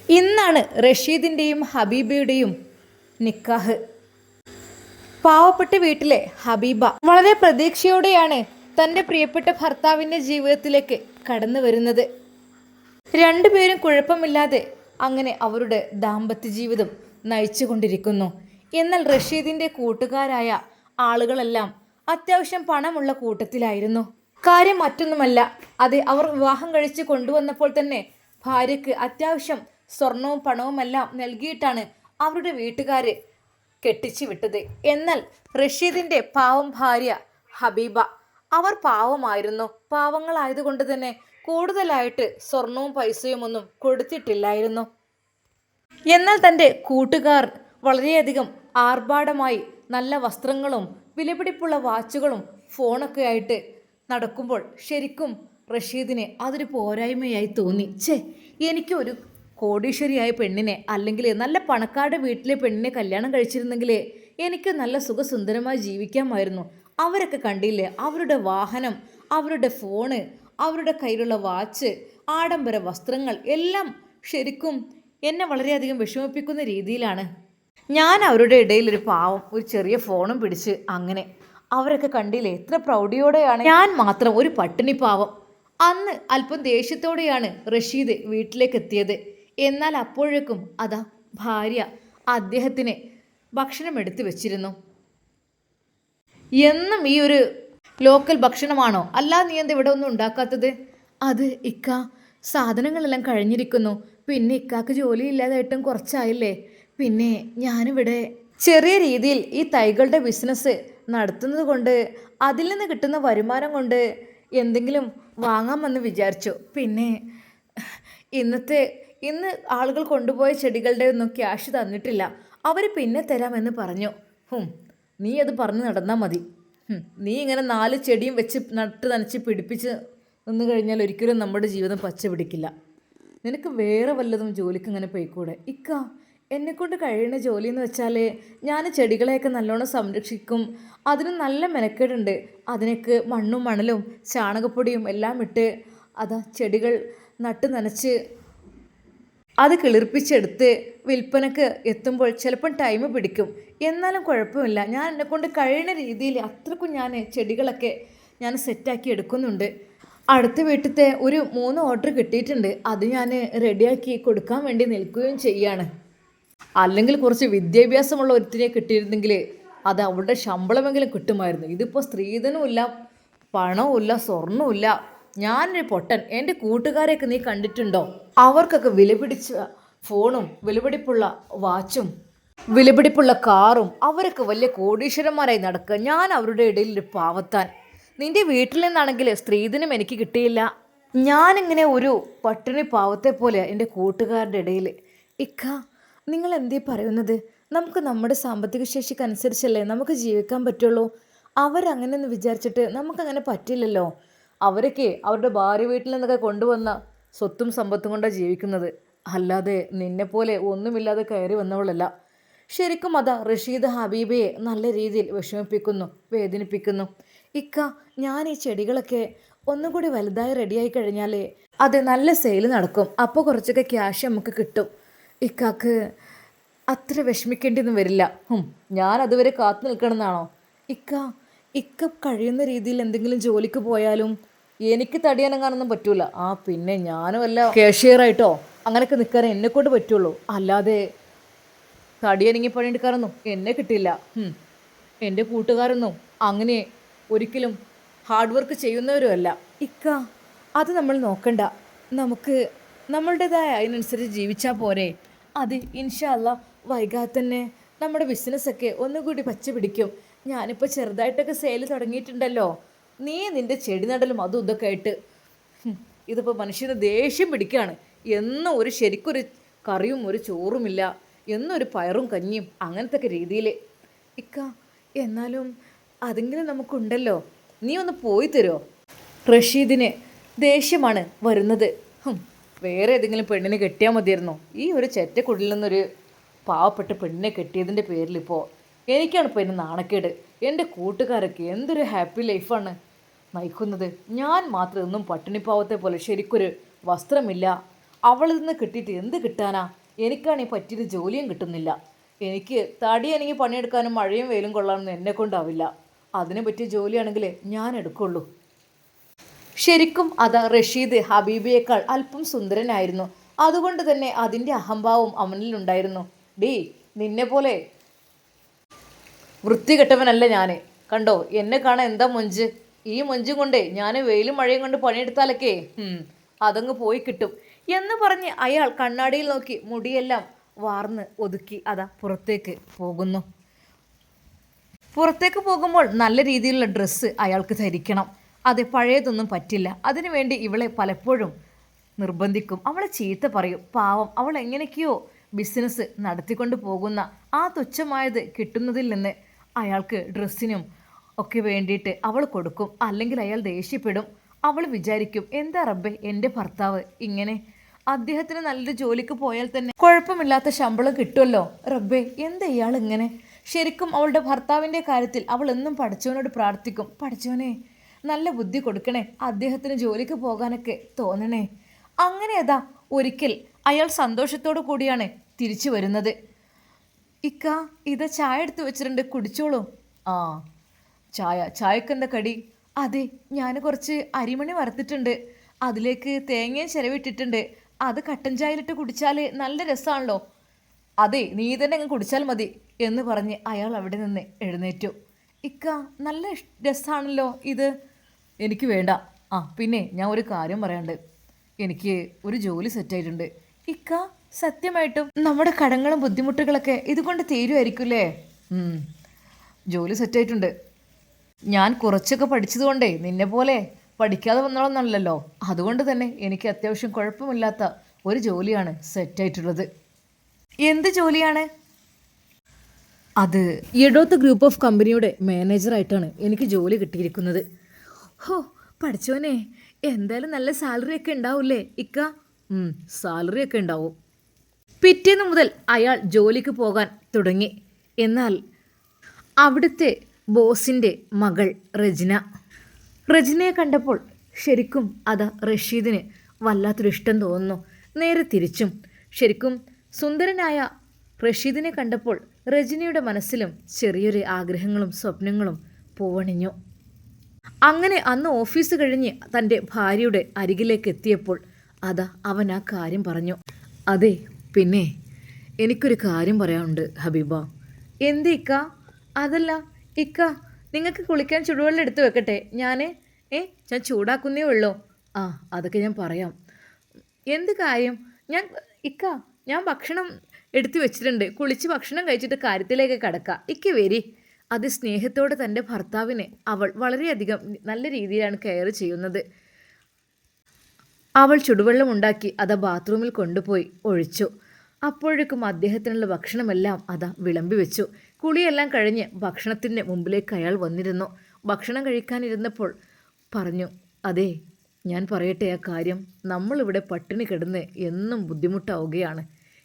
ഇന്നാണ് റഷീദിൻ്റെയും ഹബീബയുടെയും നിക്കാഹ്. പാവപ്പെട്ട വീട്ടിലെ ഹബീബ വളരെ പ്രതീക്ഷയോടെയാണ് തൻ്റെ പ്രിയപ്പെട്ട ഭർത്താവിൻ്റെ ജീവിതത്തിലേക്ക് കടന്നു വരുന്നത്. രണ്ടുപേരും കുഴപ്പമില്ലാതെ അങ്ങനെ അവരുടെ ദാമ്പത്യ ജീവിതം നയിച്ചുകൊണ്ടിരിക്കുന്നു. എന്നാൽ റഷീദിൻ്റെ കൂട്ടുകാരായ ആളുകളെല്ലാം അത്യാവശ്യം പണമുള്ള കൂട്ടത്തിലായിരുന്നു. കാര്യം മറ്റൊന്നുമല്ല, അത് അവർ വിവാഹം കഴിച്ച് കൊണ്ടുവന്നപ്പോൾ തന്നെ ഭാര്യയ്ക്ക് അത്യാവശ്യം സ്വർണവും പണവുമെല്ലാം നൽകിയിട്ടാണ് അവരുടെ വീട്ടുകാർ കെട്ടിച്ചു വിട്ടത്. എന്നാൽ റഷീദിൻ്റെ പാവം ഭാര്യ ഹബീബ, അവർ പാവമായിരുന്നു. പാവങ്ങളായതുകൊണ്ട് തന്നെ കൂടുതലായിട്ട് സ്വർണവും പൈസയും ഒന്നും കൊടുത്തിട്ടില്ലായിരുന്നു. എന്നാൽ തൻ്റെ കൂട്ടുകാർ വളരെയധികം ആർഭാടമായി നല്ല വസ്ത്രങ്ങളും വിലപിടിപ്പുള്ള വാച്ചുകളും ഫോണൊക്കെ ആയിട്ട് നടക്കുമ്പോൾ ശരിക്കും റഷീദിന് അതൊരു പോരായ്മയായി തോന്നി. എനിക്ക് ഒരു കോടീശ്വരിയായ പെണ്ണിനെ, അല്ലെങ്കിൽ നല്ല പണക്കാരുടെ വീട്ടിലെ പെണ്ണിനെ കല്യാണം കഴിച്ചിരുന്നെങ്കിൽ എനിക്ക് നല്ല സുഖസുന്ദരമായി ജീവിക്കാമായിരുന്നു. അവരൊക്കെ കണ്ടില്ലേ, അവരുടെ വാഹനം, അവരുടെ ഫോണ്, അവരുടെ കയ്യിലുള്ള വാച്ച്, ആഡംബര വസ്ത്രങ്ങൾ എല്ലാം ശരിക്കും എന്നെ വളരെയധികം വിഷമിപ്പിക്കുന്ന രീതിയിലാണ്. ഞാൻ അവരുടെ ഇടയിൽ ഒരു പാവം, ഒരു ചെറിയ ഫോണും പിടിച്ച് അങ്ങനെ. അവരൊക്കെ കണ്ടില്ലേ എത്ര പ്രൗഢിയോടെയാണ്, ഞാൻ മാത്രം ഒരു പട്ടിണി പാവം. അന്ന് അല്പം ദേഷ്യത്തോടെയാണ് റഷീദ് വീട്ടിലേക്ക് എത്തിയത്. എന്നാൽ അപ്പോഴേക്കും അതാ ഭാര്യ അദ്ദേഹത്തിന് ഭക്ഷണം എടുത്തു വെച്ചിരുന്നു. എന്നും ഈ ഒരു ലോക്കൽ ഭക്ഷണമാണോ, അല്ലാതെ നീ എന്താ ഇവിടെ ഒന്നും ഉണ്ടാക്കാത്തത്? അത് ഇക്ക, സാധനങ്ങളെല്ലാം കഴിഞ്ഞിരിക്കുന്നു. പിന്നെ ഇക്കാക്ക് ജോലിയില്ലാതായിട്ടും കുറച്ചായില്ലേ. പിന്നെ ഞാനിവിടെ ചെറിയ രീതിയിൽ ഈ തൈകളുടെ ബിസിനസ് നടത്തുന്നത് കൊണ്ട് അതിൽ നിന്ന് കിട്ടുന്ന വരുമാനം കൊണ്ട് എന്തെങ്കിലും വാങ്ങാമെന്ന് വിചാരിച്ചു. പിന്നെ ഇന്ന് ആളുകൾ കൊണ്ടുപോയ ചെടികളുടെ ഒന്നും ക്യാഷ് തന്നിട്ടില്ല, അവർ പിന്നെ തരാമെന്ന് പറഞ്ഞു. നീ അത് പറഞ്ഞ് നടന്നാൽ മതി. നീ ഇങ്ങനെ 4 ചെടിയും വെച്ച് നട്ട് നനച്ച് പിടിപ്പിച്ച് നിന്ന് കഴിഞ്ഞാൽ ഒരിക്കലും നമ്മുടെ ജീവിതം പച്ച പിടിക്കില്ല. നിനക്ക് വേറെ വല്ലതും ജോലിക്ക് ഇങ്ങനെ പോയിക്കൂടെ? ഇക്ക, എന്നെക്കൊണ്ട് കഴിയുന്ന ജോലി എന്ന് വെച്ചാൽ ഞാൻ ചെടികളെയൊക്കെ നല്ലോണം സംരക്ഷിക്കും. അതിന് നല്ല മെനക്കേടുണ്ട്. അതിനൊക്കെ മണ്ണും മണലും ചാണകപ്പൊടിയും എല്ലാം ഇട്ട് അതാ ചെടികൾ നട്ട് നനച്ച് അത് കിളിർപ്പിച്ചെടുത്ത് വിൽപ്പനക്ക് എത്തുമ്പോൾ ചിലപ്പം ടൈം പിടിക്കും. എന്നാലും കുഴപ്പമില്ല, ഞാൻ എന്നെക്കൊണ്ട് കഴിയുന്ന രീതിയിൽ അത്രക്കും ഞാൻ ചെടികളൊക്കെ ഞാൻ സെറ്റാക്കി എടുക്കുന്നുണ്ട്. അടുത്ത വീട്ടിലത്തെ ഒരു 3 ഓർഡർ കിട്ടിയിട്ടുണ്ട്. അത് ഞാൻ റെഡിയാക്കി കൊടുക്കാൻ വേണ്ടി നിൽക്കുകയും ചെയ്യാണ്. അല്ലെങ്കിൽ കുറച്ച് വിദ്യാഭ്യാസമുള്ള ഒരുത്തിനെ കിട്ടിയിരുന്നെങ്കിൽ അത് അവളുടെ ശമ്പളമെങ്കിലും കിട്ടുമായിരുന്നു. ഇതിപ്പോൾ സ്ത്രീധനവുമില്ല, പണവുമില്ല, സ്വർണ്ണവുമില്ല. ഞാനൊരു പൊട്ടൻ. എൻ്റെ കൂട്ടുകാരെയൊക്കെ നീ കണ്ടിട്ടുണ്ടോ? അവർക്കൊക്കെ വിലപിടിച്ച ഫോണും വിലപിടിപ്പുള്ള വാച്ചും വിലപിടിപ്പുള്ള കാറും, അവരൊക്കെ വലിയ കോടീശ്വരന്മാരായി നടക്കുക. ഞാൻ അവരുടെ ഇടയിൽ ഒരു പാവത്താൻ. നിൻ്റെ വീട്ടിൽ നിന്നാണെങ്കിൽ സ്ത്രീധനം എനിക്ക് കിട്ടിയില്ല. ഞാനിങ്ങനെ ഒരു പട്ടിണി പാവത്തെ പോലെ എൻ്റെ കൂട്ടുകാരുടെ ഇടയിൽ. ഇക്ക, നിങ്ങൾ എന്തേ പറയുന്നത്? നമുക്ക് നമ്മുടെ സാമ്പത്തിക ശേഷിക്കനുസരിച്ചല്ലേ നമുക്ക് ജീവിക്കാൻ പറ്റുള്ളൂ. അവരങ്ങനെയൊന്ന് വിചാരിച്ചിട്ട് നമുക്കങ്ങനെ പറ്റില്ലല്ലോ. അവരൊക്കെ അവരുടെ ഭാര്യ വീട്ടിൽ നിന്നൊക്കെ കൊണ്ടുവന്ന സ്വത്തും സമ്പത്തും കൊണ്ടാണ് ജീവിക്കുന്നത്, അല്ലാതെ നിന്നെപ്പോലെ ഒന്നുമില്ലാതെ കയറി വന്നവളല്ല. ശരിക്കും അതാ റഷീദ് ഹബീബയെ നല്ല രീതിയിൽ വിഷമിപ്പിക്കുന്നു, വേദനിപ്പിക്കുന്നു. ഇക്ക, ഞാൻ ഈ ചെടികളൊക്കെ ഒന്നും കൂടി വലുതായി റെഡിയായി കഴിഞ്ഞാൽ അത് നല്ല സെയിൽ നടക്കും. അപ്പോൾ കുറച്ചൊക്കെ ക്യാഷ് നമുക്ക് കിട്ടും. ഇക്കാക്ക് അത്ര വിഷമിക്കേണ്ടിയൊന്നും വരില്ല. ഞാൻ അതുവരെ കാത്തു നിൽക്കണമെന്നാണോ? ഇക്ക കഴിയുന്ന രീതിയിൽ എന്തെങ്കിലും ജോലിക്ക് പോയാലും എനിക്ക് തടിയാനങ്ങാനൊന്നും പറ്റൂല. പിന്നെ ഞാനും വല്ല കാഷ്യറായിട്ടോ അങ്ങനെയൊക്കെ നിൽക്കാനേ എന്നെക്കൊണ്ട് പറ്റുള്ളൂ. അല്ലാതെ തടിയനങ്ങി പണിയെടുക്കാനൊന്നും എന്നെ കിട്ടില്ല. എൻ്റെ കൂട്ടുകാരൊന്നും അങ്ങനെ ഒരിക്കലും ഹാർഡ് വർക്ക് ചെയ്യുന്നവരുമല്ല. ഇക്ക, അത് നമ്മൾ നോക്കണ്ട. നമുക്ക് നമ്മളുടേതായ അതിനനുസരിച്ച് ജീവിച്ചാൽ പോരെ. അത് ഇൻഷാ അല്ലാഹ് വൈകാതെ തന്നെ നമ്മുടെ ബിസിനസ്സൊക്കെ ഒന്നുകൂടി പച്ച പിടിക്കും. ഞാനിപ്പോൾ ചെറുതായിട്ടൊക്കെ സെയിൽ തുടങ്ങിയിട്ടുണ്ടല്ലോ. നീ നിൻ്റെ ചെടി നടലും അതും ഇതൊക്കെ ആയിട്ട് ഇതിപ്പോൾ മനുഷ്യന് ദേഷ്യം പിടിക്കുകയാണ്. എന്നും ഒരു ശരിക്കൊരു കറിയും ഒരു ചോറുമില്ല, എന്നൊരു പയറും കഞ്ഞിയും അങ്ങനത്തെ ഒക്കെ രീതിയിൽ. ഇക്ക, എന്നാലും അതെങ്കിലും നമുക്കുണ്ടല്ലോ. നീ ഒന്ന് പോയി തരുമോ? റഷീദിന് ദേഷ്യമാണ് വരുന്നത്. വേറെ ഏതെങ്കിലും പെണ്ണിനെ കെട്ടിയാൽ മതിയായിരുന്നു. ഈ ഒരു ചെറ്റക്കുടിൽ നിന്നൊരു പാവപ്പെട്ട പെണ്ണിനെ കെട്ടിയതിൻ്റെ പേരിലിപ്പോൾ എനിക്കാണ് ഇപ്പോൾ എന്നെ നാണക്കേട്. എൻ്റെ കൂട്ടുകാരൊക്കെ എന്തൊരു ഹാപ്പി ലൈഫാണ് നയിക്കുന്നത്. ഞാൻ മാത്രം ഒന്നും പട്ടിണിപ്പാവത്തെ പോലെ ശരിക്കൊരു വസ്ത്രമില്ല, അവളിൽ നിന്ന് കിട്ടിയിട്ട് എന്ത് കിട്ടാനാ? എനിക്കാണെങ്കിൽ പറ്റിയൊരു ജോലിയും കിട്ടുന്നില്ല. എനിക്ക് തടിയാണെങ്കിൽ പണിയെടുക്കാനും മഴയും വെയിലും കൊള്ളാനൊന്നും എന്നെ കൊണ്ടാവില്ല. അതിനെ പറ്റിയ ജോലിയാണെങ്കിൽ ഞാൻ എടുക്കുള്ളൂ. ശരിക്കും അത് റഷീദ് ഹബീബിയേക്കാൾ അല്പം സുന്ദരനായിരുന്നു. അതുകൊണ്ട് തന്നെ അതിൻ്റെ അഹംഭാവം അവനിലുണ്ടായിരുന്നു. ഡീ, നിന്നെ പോലെ വൃത്തികെട്ടവനല്ല ഞാൻ. കണ്ടോ, എന്നെ കാണാൻ എന്താ മൊഞ്ച്? ഈ മൊഞ്ചും കൊണ്ടേ ഞാൻ വെയിലും മഴയും കൊണ്ട് പണിയെടുത്താലൊക്കെ അതങ്ങ് പോയി കിട്ടും എന്ന് പറഞ്ഞ് അയാൾ കണ്ണാടിയിൽ നോക്കി മുടിയെല്ലാം വാർന്ന് ഒതുക്കി അതാ പുറത്തേക്ക് പോകുന്നു. പുറത്തേക്ക് പോകുമ്പോൾ നല്ല രീതിയിലുള്ള ഡ്രസ്സ് അയാൾക്ക് ധരിക്കണം. അത് പഴയതൊന്നും പറ്റില്ല. അതിനുവേണ്ടി ഇവളെ പലപ്പോഴും നിർബന്ധിക്കും. അവളെ ചീത്ത പറയും. പാവം, അവൾ എങ്ങനെയൊക്കെയോ ബിസിനസ് നടത്തിക്കൊണ്ട് പോകുന്ന ആ തുച്ഛമായത് കിട്ടുന്നതിൽ നിന്ന് അയാൾക്ക് ഡ്രസ്സിനും ഒക്കെ വേണ്ടിയിട്ട് അവൾ കൊടുക്കും. അല്ലെങ്കിൽ അയാൾ ദേഷ്യപ്പെടും. അവൾ വിചാരിക്കും, എന്താ റബ്ബേ, എൻ്റെ ഭർത്താവ് ഇങ്ങനെ, അദ്ദേഹത്തിന് നല്ലൊരു ജോലിക്ക് പോയാൽ തന്നെ കുഴപ്പമില്ലാത്ത ശമ്പളം കിട്ടുമല്ലോ. റബ്ബേ, എന്താ ഇയാൾ ഇങ്ങനെ? ശരിക്കും അവളുടെ ഭർത്താവിൻ്റെ കാര്യത്തിൽ അവൾ എന്നും പഠിച്ചവനോട് പ്രാർത്ഥിക്കും, പഠിച്ചവനെ നല്ല ബുദ്ധി കൊടുക്കണേ, അദ്ദേഹത്തിന് ജോലിക്ക് പോകാനൊക്കെ തോന്നണേ. അങ്ങനെ അതാ ഒരിക്കൽ അയാൾ സന്തോഷത്തോടു കൂടിയാണ് തിരിച്ചു വരുന്നത്. ഇക്ക, ഇത് ചായ എടുത്ത് വെച്ചിട്ടുണ്ട്, കുടിച്ചോളൂ. ആ, ചായക്കെന്താ കടി? അതെ, ഞാൻ കുറച്ച് അരിമണി വറുത്തിട്ടുണ്ട്, അതിലേക്ക് തേങ്ങയും ചിരവിട്ടിട്ടുണ്ട്. അത് കട്ടൻ ചായയിലിട്ട് കുടിച്ചാൽ നല്ല രസമാണല്ലോ. അതെ, നീ തന്നെ അങ്ങ് കുടിച്ചാൽ മതി എന്ന് പറഞ്ഞ് അയാൾ അവിടെ നിന്ന് എഴുന്നേറ്റു. ഇക്ക, നല്ല രസമാണല്ലോ ഇത്. എനിക്ക് വേണ്ട. ആ പിന്നെ ഞാൻ ഒരു കാര്യം പറയാണ്ട്, എനിക്ക് ഒരു ജോലി സെറ്റായിട്ടുണ്ട്. ഇക്ക, സത്യമായിട്ടും നമ്മുടെ കടങ്ങളും ബുദ്ധിമുട്ടുകളൊക്കെ ഇതുകൊണ്ട് തീരുമായിരിക്കില്ലേ? ജോലി സെറ്റായിട്ടുണ്ട്. ഞാൻ കുറച്ചൊക്കെ പഠിച്ചതുകൊണ്ടേ നിന്നെ പോലെ പഠിക്കാതെ വന്നോളന്നല്ലോ. അതുകൊണ്ട് തന്നെ എനിക്ക് അത്യാവശ്യം കുഴപ്പമില്ലാത്ത ഒരു ജോലിയാണ് സെറ്റായിട്ടുള്ളത്. എന്ത് ജോലിയാണ് അത്? എഡോത്ത് ഗ്രൂപ്പ് ഓഫ് കമ്പനിയുടെ മാനേജറായിട്ടാണ് എനിക്ക് ജോലി കിട്ടിയിരിക്കുന്നത്. ഹോ പഠിച്ചോനെ, എന്തായാലും നല്ല സാലറി ഒക്കെ ഉണ്ടാവില്ലേ ഇക്ക? സാലറി ഒക്കെ ഉണ്ടാവും. പിറ്റേന്ന് മുതൽ അയാൾ ജോലിക്ക് പോകാൻ തുടങ്ങി. എന്നാൽ അവിടുത്തെ ബോസിൻ്റെ മകൾ റജിനയെ കണ്ടപ്പോൾ ശരിക്കും അത് റഷീദിന് വല്ലാത്തൊരു ഇഷ്ടം തോന്നുന്നു. നേരെ തിരിച്ചും. ശരിക്കും സുന്ദരനായ റഷീദിനെ കണ്ടപ്പോൾ റജിനയുടെ മനസ്സിലും ചെറിയൊരു ആഗ്രഹങ്ങളും സ്വപ്നങ്ങളും പൂവണിഞ്ഞു. അങ്ങനെ അന്ന് ഓഫീസ് കഴിഞ്ഞ് തൻ്റെ ഭാര്യയുടെ അരികിലേക്ക് എത്തിയപ്പോൾ അവൻ ആ കാര്യം പറഞ്ഞു. അതെ, പിന്നെ എനിക്കൊരു കാര്യം പറയാനുണ്ട് ഹബീബ. എന്ത് ഇക്ക? അതല്ല ഇക്ക, നിങ്ങൾക്ക് കുളിക്കാൻ ചുടുവെള്ളം എടുത്ത് വെക്കട്ടെ? ഞാൻ ചൂടാക്കുന്നേ ഉള്ളൂ. ആ, അതൊക്കെ ഞാൻ പറയാം. എന്ത് കാര്യം? ഞാൻ ഭക്ഷണം എടുത്തു വെച്ചിട്ടുണ്ട്. കുളിച്ച് ഭക്ഷണം കഴിച്ചിട്ട് കാര്യത്തിലേക്ക് കടക്കാം. ഇക്ക വരി. അത് സ്നേഹത്തോടെ തൻ്റെ ഭർത്താവിനെ അവൾ വളരെയധികം നല്ല രീതിയിലാണ് കെയർ ചെയ്യുന്നത്. അവൾ ചുടുവെള്ളം ഉണ്ടാക്കി ബാത്റൂമിൽ കൊണ്ടുപോയി ഒഴിച്ചു. അപ്പോഴേക്കും അദ്ദേഹത്തിനുള്ള ഭക്ഷണമെല്ലാം വിളമ്പി വെച്ചു. കുളിയെല്ലാം കഴിഞ്ഞ് ഭക്ഷണത്തിൻ്റെ മുമ്പിലേക്ക് അയാൾ വന്നിരുന്നു. ഭക്ഷണം കഴിക്കാനിരുന്നപ്പോൾ പറഞ്ഞു, അതെ, ഞാൻ പറയട്ടെ ആ കാര്യം. നമ്മളിവിടെ പട്ടിണി കിടന്ന് എന്നും ബുദ്ധിമുട്ടാവുകയാണ്.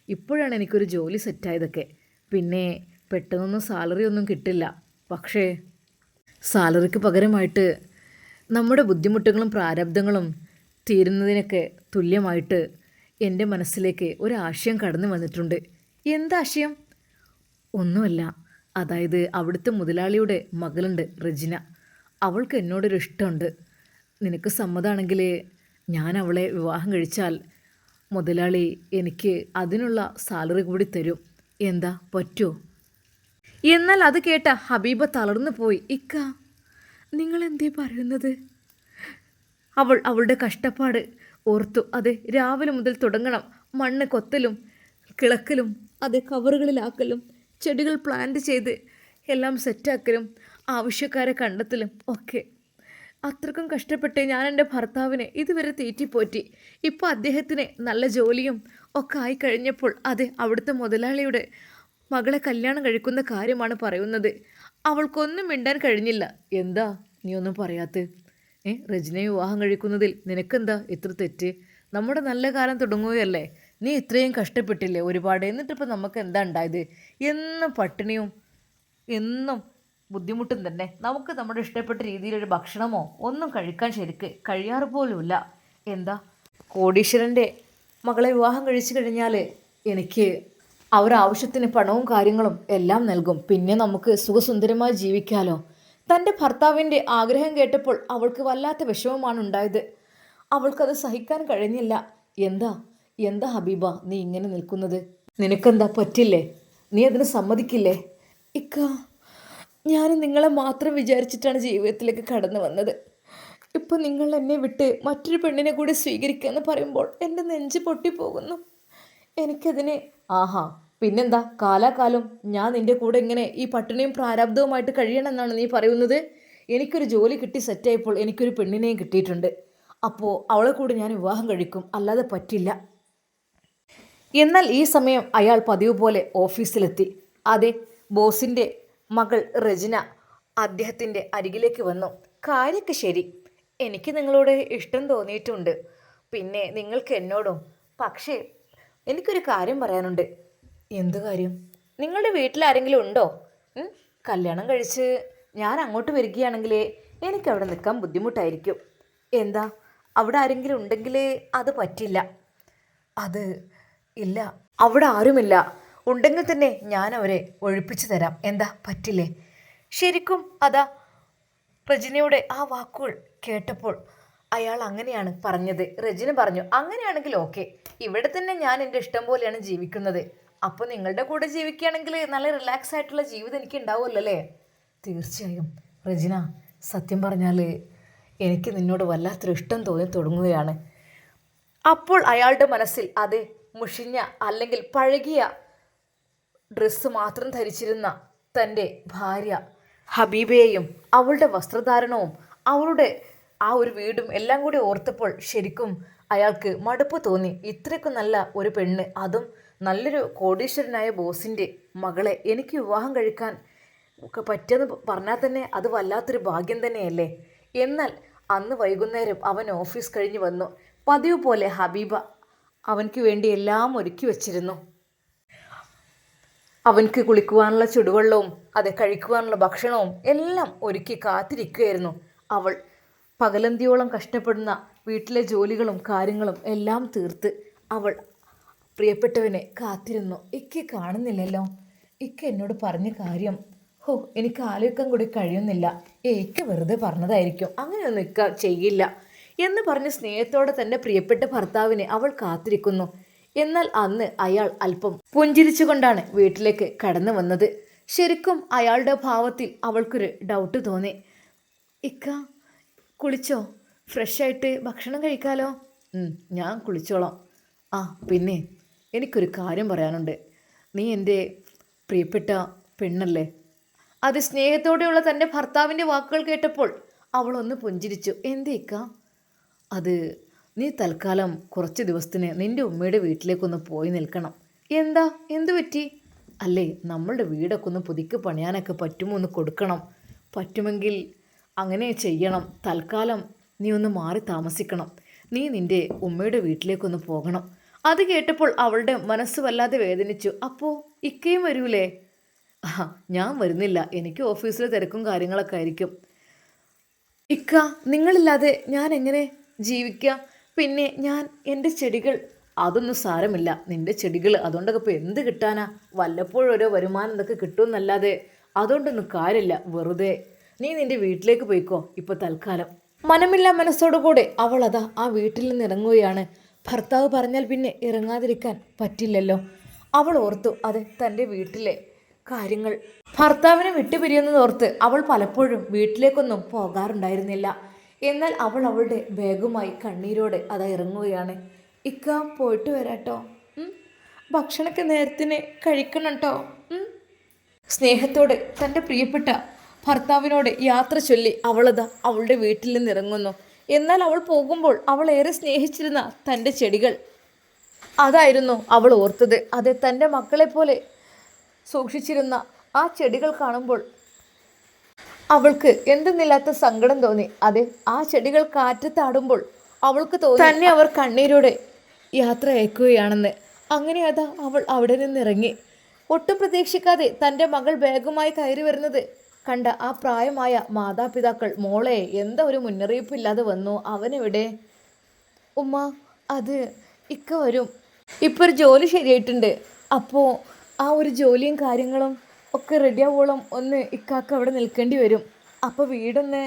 ഇപ്പോഴാണ് എനിക്കൊരു ജോലി സെറ്റായതൊക്കെ. പിന്നെ പെട്ടെന്നൊന്നും സാലറി ഒന്നും കിട്ടില്ല. പക്ഷേ സാലറിക്ക് പകരമായിട്ട് നമ്മുടെ ബുദ്ധിമുട്ടുകളും പ്രാരബ്ധങ്ങളും തീരുന്നതിനൊക്കെ തുല്യമായിട്ട് എൻ്റെ മനസ്സിലേക്ക് ഒരാശയം കടന്നു വന്നിട്ടുണ്ട്. എന്താശയം? ഒന്നുമല്ല, അതായത് അവിടുത്തെ മുതലാളിയുടെ മകളുണ്ട് റജിന. അവൾക്ക് എന്നോടൊരു ഇഷ്ടമുണ്ട്. നിനക്ക് സമ്മതമാണെങ്കിൽ ഞാൻ അവളെ വിവാഹം കഴിച്ചാൽ മുതലാളി എനിക്ക് അതിനുള്ള സാലറി കൂടി തരും. എന്താ, പറ്റുമോ? എന്നാൽ അത് കേട്ട ഹബീബ തളർന്നു പോയി. ഇക്ക, നിങ്ങളെന്തേ പറയുന്നത്? അവളുടെ കഷ്ടപ്പാട് ഓർത്തു. അതെ, രാവിലെ മുതൽ തുടങ്ങണം. മണ്ണ് കൊത്തലും കിളക്കലും കവറുകളിലാക്കലും ചെടികൾ പ്ലാന്റ് ചെയ്ത് എല്ലാം സെറ്റാക്കലും ആവശ്യക്കാരെ കണ്ടെത്തലും ഒക്കെ. അത്രക്കും കഷ്ടപ്പെട്ട് ഞാൻ എൻ്റെ ഭർത്താവിനെ ഇതുവരെ തീറ്റിപ്പോറ്റി. ഇപ്പോൾ അദ്ദേഹത്തിന് നല്ല ജോലിയും ഒക്കെ ആയിക്കഴിഞ്ഞപ്പോൾ അവിടുത്തെ മുതലാളിയുടെ മകളെ കല്യാണം കഴിക്കുന്ന കാര്യമാണ് പറയുന്നത്. അവൾക്കൊന്നും മിണ്ടാൻ കഴിഞ്ഞില്ല. എന്താ നീ ഒന്നും പറയാത്ത? റജിനയെ വിവാഹം കഴിക്കുന്നതിൽ നിനക്കെന്താ ഇത്ര തെറ്റ്? നമ്മുടെ നല്ല കാലം തുടങ്ങുകയല്ലേ? നീ ഇത്രയും കഷ്ടപ്പെട്ടില്ലേ ഒരുപാട്, എന്നിട്ടിപ്പോൾ നമുക്ക് എന്താ ഉണ്ടായത്? എന്നും പട്ടിണിയും എന്നും ബുദ്ധിമുട്ടും തന്നെ. നമുക്ക് നമ്മുടെ ഇഷ്ടപ്പെട്ട രീതിയിലൊരു ഭക്ഷണമോ ഒന്നും കഴിക്കാൻ ശരിക്ക് കഴിയാറ് പോലുമില്ല. എന്താ, കോടീശ്വരൻ്റെ മകളെ വിവാഹം കഴിച്ചു കഴിഞ്ഞാൽ എനിക്ക് അവരാവശ്യത്തിന് പണവും കാര്യങ്ങളും എല്ലാം നൽകും. പിന്നെ നമുക്ക് സുഖസുന്ദരമായി ജീവിക്കാലോ. തൻ്റെ ഭർത്താവിൻ്റെ ആഗ്രഹം കേട്ടപ്പോൾ അവൾക്ക് വല്ലാത്ത വിഷമമാണ് ഉണ്ടായത്. അവൾക്കത് സഹിക്കാൻ കഴിഞ്ഞില്ല. എന്താ എന്താ ഹബീബ നീ ഇങ്ങനെ നിൽക്കുന്നത്? നിനക്കെന്താ പറ്റില്ലേ? നീ അതിന് സമ്മതിക്കില്ലേ? ഇക്ക, ഞാൻ നിങ്ങളെ മാത്രം വിചാരിച്ചിട്ടാണ് ജീവിതത്തിലേക്ക് കടന്നു വന്നത്. ഇപ്പം നിങ്ങൾ എന്നെ വിട്ട് മറ്റൊരു പെണ്ണിനെ കൂടി സ്വീകരിക്കുക എന്ന് പറയുമ്പോൾ എൻ്റെ നെഞ്ച് പൊട്ടിപ്പോകുന്നു. എനിക്കതിന് ആഹാ പിന്നെന്താ, കാലാകാലം ഞാൻ നിൻ്റെ കൂടെ ഇങ്ങനെ ഈ പട്ടിണിയും പ്രാരാബ്ദവുമായിട്ട് കഴിയണമെന്നാണ് നീ പറയുന്നത്? എനിക്കൊരു ജോലി കിട്ടി സെറ്റായപ്പോൾ എനിക്കൊരു പെണ്ണിനെയും കിട്ടിയിട്ടുണ്ട്. അപ്പോൾ അവളെ കൂടി ഞാൻ വിവാഹം കഴിക്കും, അല്ലാതെ പറ്റില്ല. എന്നാൽ ഈ സമയം അയാൾ പതിവ് പോലെ ഓഫീസിലെത്തി. അതെ, ബോസിൻ്റെ മകൾ റെജിന അദ്ദേഹത്തിൻ്റെ അരികിലേക്ക് വന്നു. കാര്യമൊക്കെ ശരി, എനിക്ക് നിങ്ങളോട് ഇഷ്ടം തോന്നിയിട്ടുണ്ട്, പിന്നെ നിങ്ങൾക്ക് എന്നോടും. പക്ഷേ എനിക്കൊരു കാര്യം പറയാനുണ്ട്. എന്ത് കാര്യം? നിങ്ങളുടെ വീട്ടിൽ ആരെങ്കിലും ഉണ്ടോ? കല്യാണം കഴിച്ച് ഞാൻ അങ്ങോട്ട് വരികയാണെങ്കിൽ എനിക്കവിടെ നിൽക്കാൻ ബുദ്ധിമുട്ടായിരിക്കും. എന്താ, അവിടെ ആരെങ്കിലും ഉണ്ടെങ്കിൽ അത് പറ്റില്ല. അത് ഇല്ല, അവിടെ ആരുമില്ല. ഉണ്ടെങ്കിൽ തന്നെ ഞാൻ അവരെ ഒഴിപ്പിച്ചു തരാം. എന്താ, പറ്റില്ലേ? ശരിക്കും അതാ റജിനയുടെ ആ വാക്കുകൾ കേട്ടപ്പോൾ അയാൾ അങ്ങനെയാണ് പറഞ്ഞത്. റജിന പറഞ്ഞു, അങ്ങനെയാണെങ്കിൽ ഓക്കെ, ഇവിടെ തന്നെ ഞാൻ എൻ്റെ ഇഷ്ടം പോലെയാണ് ജീവിക്കുന്നത്. അപ്പോൾ നിങ്ങളുടെ കൂടെ ജീവിക്കുകയാണെങ്കിൽ നല്ല റിലാക്സ് ആയിട്ടുള്ള ജീവിതം എനിക്ക് ഉണ്ടാവുമല്ലോ അല്ലേ? തീർച്ചയായും റജിന, സത്യം പറഞ്ഞാൽ എനിക്ക് നിന്നോട് വല്ലാത്തൊരു ഇഷ്ടം തോന്നി തുടങ്ങുകയാണ്. അപ്പോൾ അയാളുടെ മനസ്സിൽ അത് മുഷിഞ്ഞ അല്ലെങ്കിൽ പഴകിയ ഡ്രസ്സ് മാത്രം ധരിച്ചിരുന്ന തൻ്റെ ഭാര്യ ഹബീബയെയും അവളുടെ വസ്ത്രധാരണവും അവളുടെ ആ ഒരു വീടും എല്ലാം കൂടി ഓർത്തപ്പോൾ ശരിക്കും അയാൾക്ക് മടുപ്പ് തോന്നി. ഇത്രയ്ക്കും നല്ല ഒരു പെണ്ണ്, അതും നല്ലൊരു കോടീശ്വരനായ ബോസിൻ്റെ മകളെ എനിക്ക് വിവാഹം കഴിക്കാൻ പറ്റിയെന്ന് പറഞ്ഞാൽ തന്നെ അത് വല്ലാത്തൊരു ഭാഗ്യം തന്നെയല്ലേ. എന്നാൽ അന്ന് വൈകുന്നേരം അവൻ ഓഫീസ് കഴിഞ്ഞ് വന്നു. പതിവ് പോലെ ഹബീബ അവൻക്ക് വേണ്ടി എല്ലാം ഒരുക്കി വച്ചിരുന്നു. അവൻക്ക് കുളിക്കുവാനുള്ള ചുടുവെള്ളവും അത് കഴിക്കുവാനുള്ള ഭക്ഷണവും എല്ലാം ഒരുക്കി കാത്തിരിക്കുകയായിരുന്നു. അവൾ പകലന്തിയോളം കഷ്ടപ്പെടുന്ന വീട്ടിലെ ജോലികളും കാര്യങ്ങളും എല്ലാം തീർത്ത് അവൾ പ്രിയപ്പെട്ടവനെ കാത്തിരുന്നു. ഇക്ക കാണുന്നില്ലല്ലോ, ഇക്ക എന്നോട് പറഞ്ഞ കാര്യം എനിക്ക് ആലോചിക്കാൻ കൂടി കഴിയുന്നില്ല. ഇക്ക വെറുതെ പറഞ്ഞതായിരിക്കും, അങ്ങനെയൊന്നും ഇക്ക ചെയ്യില്ല എന്ന് പറഞ്ഞ് സ്നേഹത്തോടെ തൻ്റെ പ്രിയപ്പെട്ട ഭർത്താവിനെ അവൾ കാത്തിരിക്കുന്നു. എന്നാൽ അന്ന് അയാൾ അല്പം പുഞ്ചിരിച്ചുകൊണ്ടാണ് വീട്ടിലേക്ക് കടന്നു വന്നത്. ശരിക്കും അയാളുടെ ഭാവത്തിൽ അവൾക്കൊരു ഡൗട്ട് തോന്നി. ഇക്ക കുളിച്ചോ? ഫ്രഷായിട്ട് ഭക്ഷണം കഴിക്കാലോ? ഞാൻ കുളിച്ചോളാം. ആ പിന്നെ എനിക്കൊരു കാര്യം പറയാനുണ്ട്. നീ എൻ്റെ പ്രിയപ്പെട്ട പെണ്ണല്ലേ? അത് സ്നേഹത്തോടെയുള്ള തൻ്റെ ഭർത്താവിൻ്റെ വാക്കുകൾ കേട്ടപ്പോൾ അവളൊന്ന് പുഞ്ചിരിച്ചു. എന്തേക്ക? അത് നീ തൽക്കാലം കുറച്ച് ദിവസത്തിന് നിൻ്റെ ഉമ്മയുടെ വീട്ടിലേക്കൊന്ന് പോയി നിൽക്കണം. എന്താ, എന്തു പറ്റി? അല്ലേ, നമ്മളുടെ വീടൊക്കെ ഒന്ന് പുതുക്കി പണിയാനൊക്കെ പറ്റുമോ ഒന്ന് കൊടുക്കണം. പറ്റുമെങ്കിൽ അങ്ങനെ ചെയ്യണം. തൽക്കാലം നീ ഒന്ന് മാറി താമസിക്കണം. നീ നിൻ്റെ ഉമ്മയുടെ വീട്ടിലേക്കൊന്ന് പോകണം. അത് കേട്ടപ്പോൾ അവളുടെ മനസ്സ് വല്ലാതെ വേദനിച്ചു. അപ്പോൾ ഇക്കയും വരൂലേ? ഞാൻ വരുന്നില്ല, എനിക്ക് ഓഫീസിലെ തിരക്കും കാര്യങ്ങളൊക്കെ ആയിരിക്കും. ഇക്ക, നിങ്ങളില്ലാതെ ഞാൻ എങ്ങനെ ജീവിക്കുക? പിന്നെ ഞാൻ എൻ്റെ ചെടികൾ, അതൊന്നും സാരമില്ല. നിൻ്റെ ചെടികൾ അതുകൊണ്ടൊക്കെ ഇപ്പോൾ എന്ത് കിട്ടാനാ? വല്ലപ്പോഴും ഓരോ വരുമാനം ഇതൊക്കെ കിട്ടുമെന്നല്ലാതെ അതുകൊണ്ടൊന്നും കാര്യമില്ല. വെറുതെ നീ നിൻ്റെ വീട്ടിലേക്ക് പോയിക്കോ ഇപ്പോൾ തൽക്കാലം. മനമില്ല മനസ്സോടുകൂടെ അവൾ അതാ ആ വീട്ടിൽ നിന്ന് ഇറങ്ങുകയാണ്. ഭർത്താവ് പറഞ്ഞാൽ പിന്നെ ഇറങ്ങാതിരിക്കാൻ പറ്റില്ലല്ലോ. അവൾ ഓർത്തു, അതെ, തൻ്റെ വീട്ടിലെ കാര്യങ്ങൾ ഭർത്താവിനെ വിട്ടുപിരിയുന്നതോർത്ത് അവൾ പലപ്പോഴും വീട്ടിലേക്കൊന്നും പോകാറുണ്ടായിരുന്നില്ല. എന്നാൽ അവൾ അവളുടെ ബാഗുമായി കണ്ണീരോടെ അതാ ഇറങ്ങുകയാണ്. ഇക്ക, പോയിട്ട് വരാട്ടോ. ഭക്ഷണമൊക്കെ നേരത്തിന് കഴിക്കണം കേട്ടോ. സ്നേഹത്തോടെ തൻ്റെ പ്രിയപ്പെട്ട ഭർത്താവിനോട് യാത്ര ചൊല്ലി അവളതാ അവളുടെ വീട്ടിൽ നിന്ന് ഇറങ്ങുന്നു. എന്നാൽ അവൾ പോകുമ്പോൾ അവൾ ഏറെ സ്നേഹിച്ചിരുന്ന തൻ്റെ ചെടികൾ, അതായിരുന്നു അവൾ ഓർത്തത്. അത് തൻ്റെ മക്കളെപ്പോലെ സൂക്ഷിച്ചിരുന്ന ആ ചെടികൾ കാണുമ്പോൾ അവൾക്ക് എന്തെന്നില്ലാത്ത സങ്കടം തോന്നി. അതെ, ആ ചെടികൾ കാറ്റത്താടുമ്പോൾ അവൾക്ക് തോന്നി തന്നെ അവർ കണ്ണീരോടെ യാത്ര അയക്കുകയാണെന്ന്. അങ്ങനെ അതാ അവൾ അവിടെ നിന്നിറങ്ങി. ഒട്ടും പ്രതീക്ഷിക്കാതെ തൻ്റെ മകൾ ബാഗുമായി കയറി വരുന്നത് കണ്ട ആ പ്രായമായ മാതാപിതാക്കൾ, മോളെ എന്താ ഒരു മുന്നറിയിപ്പില്ലാതെ വന്നു, അവനെവിടെ? ഉമ്മ, അത് ഇക്ക വരും. ഇപ്പോൾ ഒരു ജോലി ശരിയായിട്ടുണ്ട്. അപ്പോൾ ആ ഒരു ജോലിയും കാര്യങ്ങളും ഒക്കെ റെഡിയാവോളം ഒന്ന് ഇക്കാക്ക് അവിടെ നിൽക്കേണ്ടി വരും. അപ്പോൾ വീടൊന്ന്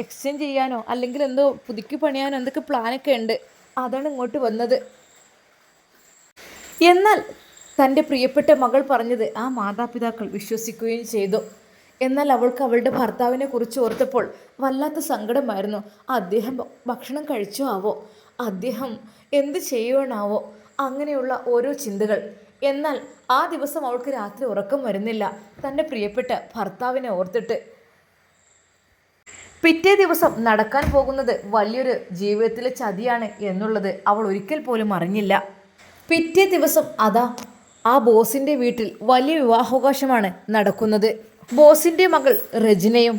എക്സ്ചേഞ്ച് ചെയ്യാനോ അല്ലെങ്കിൽ എന്തോ പുതുക്കി പണിയാനോ എന്തൊക്കെ പ്ലാനൊക്കെ ഉണ്ട്. അതാണ് ഇങ്ങോട്ട് വന്നത്. എന്നാൽ തൻ്റെ പ്രിയപ്പെട്ട മകൾ പറഞ്ഞത് ആ മാതാപിതാക്കൾ വിശ്വസിക്കുകയും ചെയ്തു. എന്നാൽ അവൾക്ക് അവളുടെ ഭർത്താവിനെ കുറിച്ച് ഓർത്തപ്പോൾ വല്ലാത്ത സങ്കടമായിരുന്നു. അദ്ദേഹം ഭക്ഷണം കഴിച്ചോ ആവോ, അദ്ദേഹം എന്ത് ചെയ്യുവാണാവോ, അങ്ങനെയുള്ള ഓരോ ചിന്തകൾ. എന്നാൽ ആ ദിവസം അവൾക്ക് രാത്രി ഉറക്കം വരുന്നില്ല, തൻ്റെ പ്രിയപ്പെട്ട ഭർത്താവിനെ ഓർത്തിട്ട്. പിറ്റേ ദിവസം നടക്കാൻ പോകുന്നത് വലിയൊരു ജീവിതത്തിലെ ചതിയാണ് എന്നുള്ളത് അവൾ ഒരിക്കൽ പോലും അറിഞ്ഞില്ല. പിറ്റേ ദിവസം അതാ ആ ബോസിൻ്റെ വീട്ടിൽ വലിയ വിവാഹാവകാശമാണ് നടക്കുന്നത്. ബോസിൻ്റെ മകൾ റെജിനയും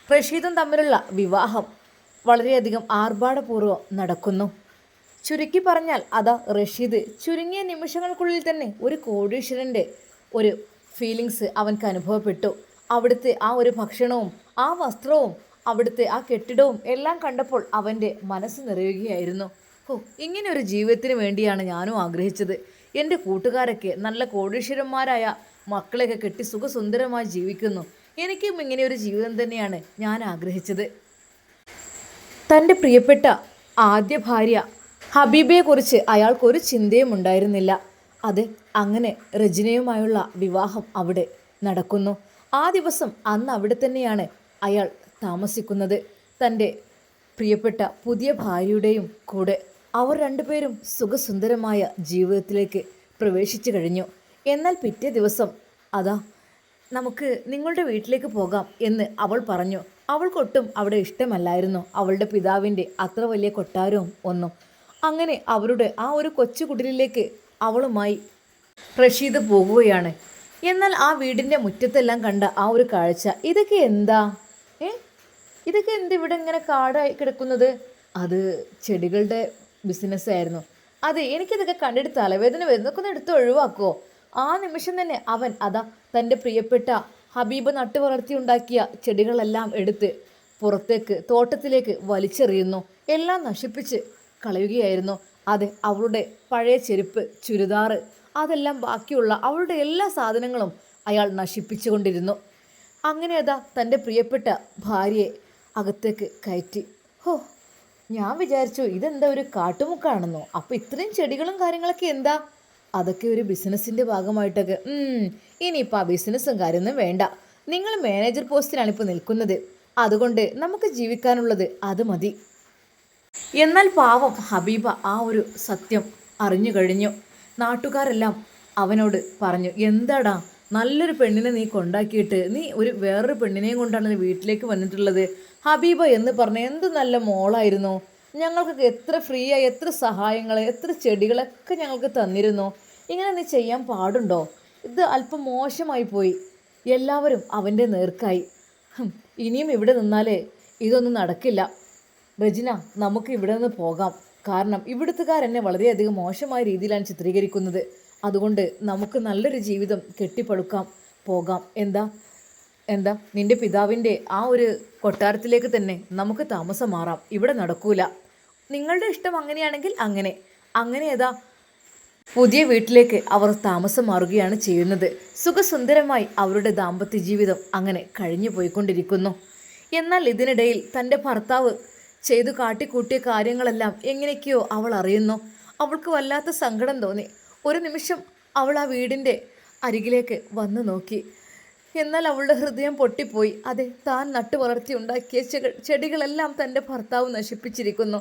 റഷീദും തമ്മിലുള്ള വിവാഹം വളരെയധികം ആർഭാടപൂർവ്വം നടക്കുന്നു. ചുരുക്കി പറഞ്ഞാൽ അതാ റഷീദ് ചുരുങ്ങിയ നിമിഷങ്ങൾക്കുള്ളിൽ തന്നെ ഒരു കോടീശ്വരൻ്റെ ഒരു ഫീലിങ്സ് അവൻക്ക് അനുഭവപ്പെട്ടു. അവിടുത്തെ ആ ഒരു ഭക്ഷണവും ആ വസ്ത്രവും അവിടുത്തെ ആ കെട്ടിടവും എല്ലാം കണ്ടപ്പോൾ അവൻ്റെ മനസ്സ് നിറയുകയായിരുന്നു. ഇങ്ങനെ ഒരു ജീവിതത്തിന് വേണ്ടിയാണ് ഞാനും ആഗ്രഹിച്ചത്. എൻ്റെ കൂട്ടുകാരൊക്കെ നല്ല കോടീശ്വരന്മാരായ മക്കളെയൊക്കെ കെട്ടി സുഖസുന്ദരമായി ജീവിക്കുന്നു. എനിക്കും ഇങ്ങനെ ഒരു ജീവിതം തന്നെയാണ് ഞാൻ ആഗ്രഹിച്ചത്. തൻ്റെ പ്രിയപ്പെട്ട ആദ്യ ഭാര്യ ഹബീബയെക്കുറിച്ച് അയാൾക്കൊരു ചിന്തയും ഉണ്ടായിരുന്നില്ല. അത് അങ്ങനെ റെജിനയുമായുള്ള വിവാഹം അവിടെ നടക്കുന്നു. ആ ദിവസം അന്ന് അവിടെ തന്നെയാണ് അയാൾ താമസിക്കുന്നത്, തൻ്റെ പ്രിയപ്പെട്ട പുതിയ ഭാര്യയുടെയും കൂടെ. അവർ രണ്ടുപേരും സുഖസുന്ദരമായ ജീവിതത്തിലേക്ക് പ്രവേശിച്ചു കഴിഞ്ഞു. എന്നാൽ പിറ്റേ ദിവസം അതാ നമുക്ക് നിങ്ങളുടെ വീട്ടിലേക്ക് പോകാം എന്ന് അവൾ പറഞ്ഞു. അവൾക്കൊട്ടും അവിടെ ഇഷ്ടമല്ലായിരുന്നു, അവളുടെ പിതാവിൻ്റെ അത്ര വലിയ കൊട്ടാരവും ഒന്നും. അങ്ങനെ അവരുടെ ആ ഒരു കൊച്ചു കുടിലിലേക്ക് അവളുമായി റഷീദ് പോകുകയാണ്. എന്നാൽ ആ വീടിൻ്റെ മുറ്റത്തെല്ലാം കണ്ട ആ ഒരു കാഴ്ച, ഇതൊക്കെ എന്താ ഇതൊക്കെ എന്ത് ഇവിടെ ഇങ്ങനെ കാടായി കിടക്കുന്നത്? അത് ചെടികളുടെ ബിസിനസ്സായിരുന്നു. അതെ, എനിക്കിതൊക്കെ കണ്ടിട്ട് തലവേദന വരുന്നതൊക്കെ ഒന്ന് എടുത്ത് ഒഴിവാക്കുമോ? ആ നിമിഷം തന്നെ അവൻ അതാ തൻ്റെ പ്രിയപ്പെട്ട ഹബീബ് നട്ടു വളർത്തി ഉണ്ടാക്കിയ ചെടികളെല്ലാം എടുത്ത് പുറത്തേക്ക് തോട്ടത്തിലേക്ക് വലിച്ചെറിയുന്നു. എല്ലാം നശിപ്പിച്ച് കളയുകയായിരുന്നു. അതെ, അവളുടെ പഴയ ചെരുപ്പ്, ചുരിദാറ്, അതെല്ലാം ബാക്കിയുള്ള അവളുടെ എല്ലാ സാധനങ്ങളും അയാൾ നശിപ്പിച്ചുകൊണ്ടിരുന്നു. അങ്ങനെ അതാ തൻ്റെ പ്രിയപ്പെട്ട ഭാര്യയെ അകത്തേക്ക് കയറ്റി. ഞാൻ വിചാരിച്ചു ഇതെന്താ ഒരു കാട്ടുമുക്കാണെന്നോ. അപ്പോൾ ഇത്രയും ചെടികളും കാര്യങ്ങളൊക്കെ എന്താ? അതൊക്കെ ഒരു ബിസിനസ്സിൻ്റെ ഭാഗമായിട്ടൊക്കെ. ഇനിയിപ്പോൾ ആ ബിസിനസ്സും കാര്യമൊന്നും വേണ്ട. നിങ്ങൾ മാനേജർ പോസ്റ്റിലാണ് ഇപ്പോൾ നിൽക്കുന്നത്, അതുകൊണ്ട് നമുക്ക് ജീവിക്കാനുള്ളത് അത് മതി. എന്നാൽ പാവം ഹബീബ ആ ഒരു സത്യം അറിഞ്ഞു കഴിഞ്ഞു. നാട്ടുകാരെല്ലാം അവനോട് പറഞ്ഞു, എന്താടാ നല്ലൊരു പെണ്ണിനെ നീ കൊണ്ടാക്കിയിട്ട് നീ വേറൊരു പെണ്ണിനെയും കൊണ്ടാണ് വീട്ടിലേക്ക് വന്നിട്ടുള്ളത്. ഹബീബ എന്ന് പറഞ്ഞ എന്ത് നല്ല മോളായിരുന്നു. ഞങ്ങൾക്കൊക്കെ എത്ര ഫ്രീ ആയി എത്ര സഹായങ്ങൾ എത്ര ചെടികളൊക്കെ ഞങ്ങൾക്ക് തന്നിരുന്നു. ഇങ്ങനെ നീ ചെയ്യാൻ പാടുണ്ടോ? ഇത് അല്പം മോശമായി പോയി. എല്ലാവരും അവൻ്റെ നേർക്കായി. ഇനിയും ഇവിടെ നിന്നാലേ ഇതൊന്നും നടക്കില്ല. റെജിന, നമുക്ക് ഇവിടെ നിന്ന് പോകാം. കാരണം ഇവിടുത്തുകാരെന്നെ വളരെയധികം മോശമായ രീതിയിലാണ് ചിത്രീകരിക്കുന്നത്. അതുകൊണ്ട് നമുക്ക് നല്ലൊരു ജീവിതം കെട്ടിപ്പടുക്കാം, പോകാം. എന്താ നിൻ്റെ പിതാവിൻ്റെ ആ ഒരു കൊട്ടാരത്തിലേക്ക് തന്നെ നമുക്ക് താമസം മാറാം. ഇവിടെ നടക്കൂല. നിങ്ങളുടെ ഇഷ്ടം അങ്ങനെയാണെങ്കിൽ അങ്ങനെ ഏതാ പുതിയ വീട്ടിലേക്ക് അവർ താമസം മാറുകയാണ് ചെയ്യുന്നത്. സുഖസുന്ദരമായി അവരുടെ ദാമ്പത്യ ജീവിതം അങ്ങനെ കഴിഞ്ഞു പോയിക്കൊണ്ടിരിക്കുന്നു. എന്നാൽ ഇതിനിടയിൽ തൻ്റെ ഭർത്താവ് ചെയ്തു കാട്ടിക്കൂട്ടിയ കാര്യങ്ങളെല്ലാം എങ്ങനെയൊക്കെയോ അവൾ അറിയുന്നു. അവൾക്ക് വല്ലാത്ത സങ്കടം തോന്നി. ഒരു നിമിഷം അവൾ ആ വീടിൻ്റെ അരികിലേക്ക് വന്നു നോക്കി. എന്നാൽ അവളുടെ ഹൃദയം പൊട്ടിപ്പോയി. അതെ, താൻ നട്ടു വളർത്തി ഉണ്ടാക്കിയ ചെടികളെല്ലാം തൻ്റെ ഭർത്താവ് നശിപ്പിച്ചിരിക്കുന്നു.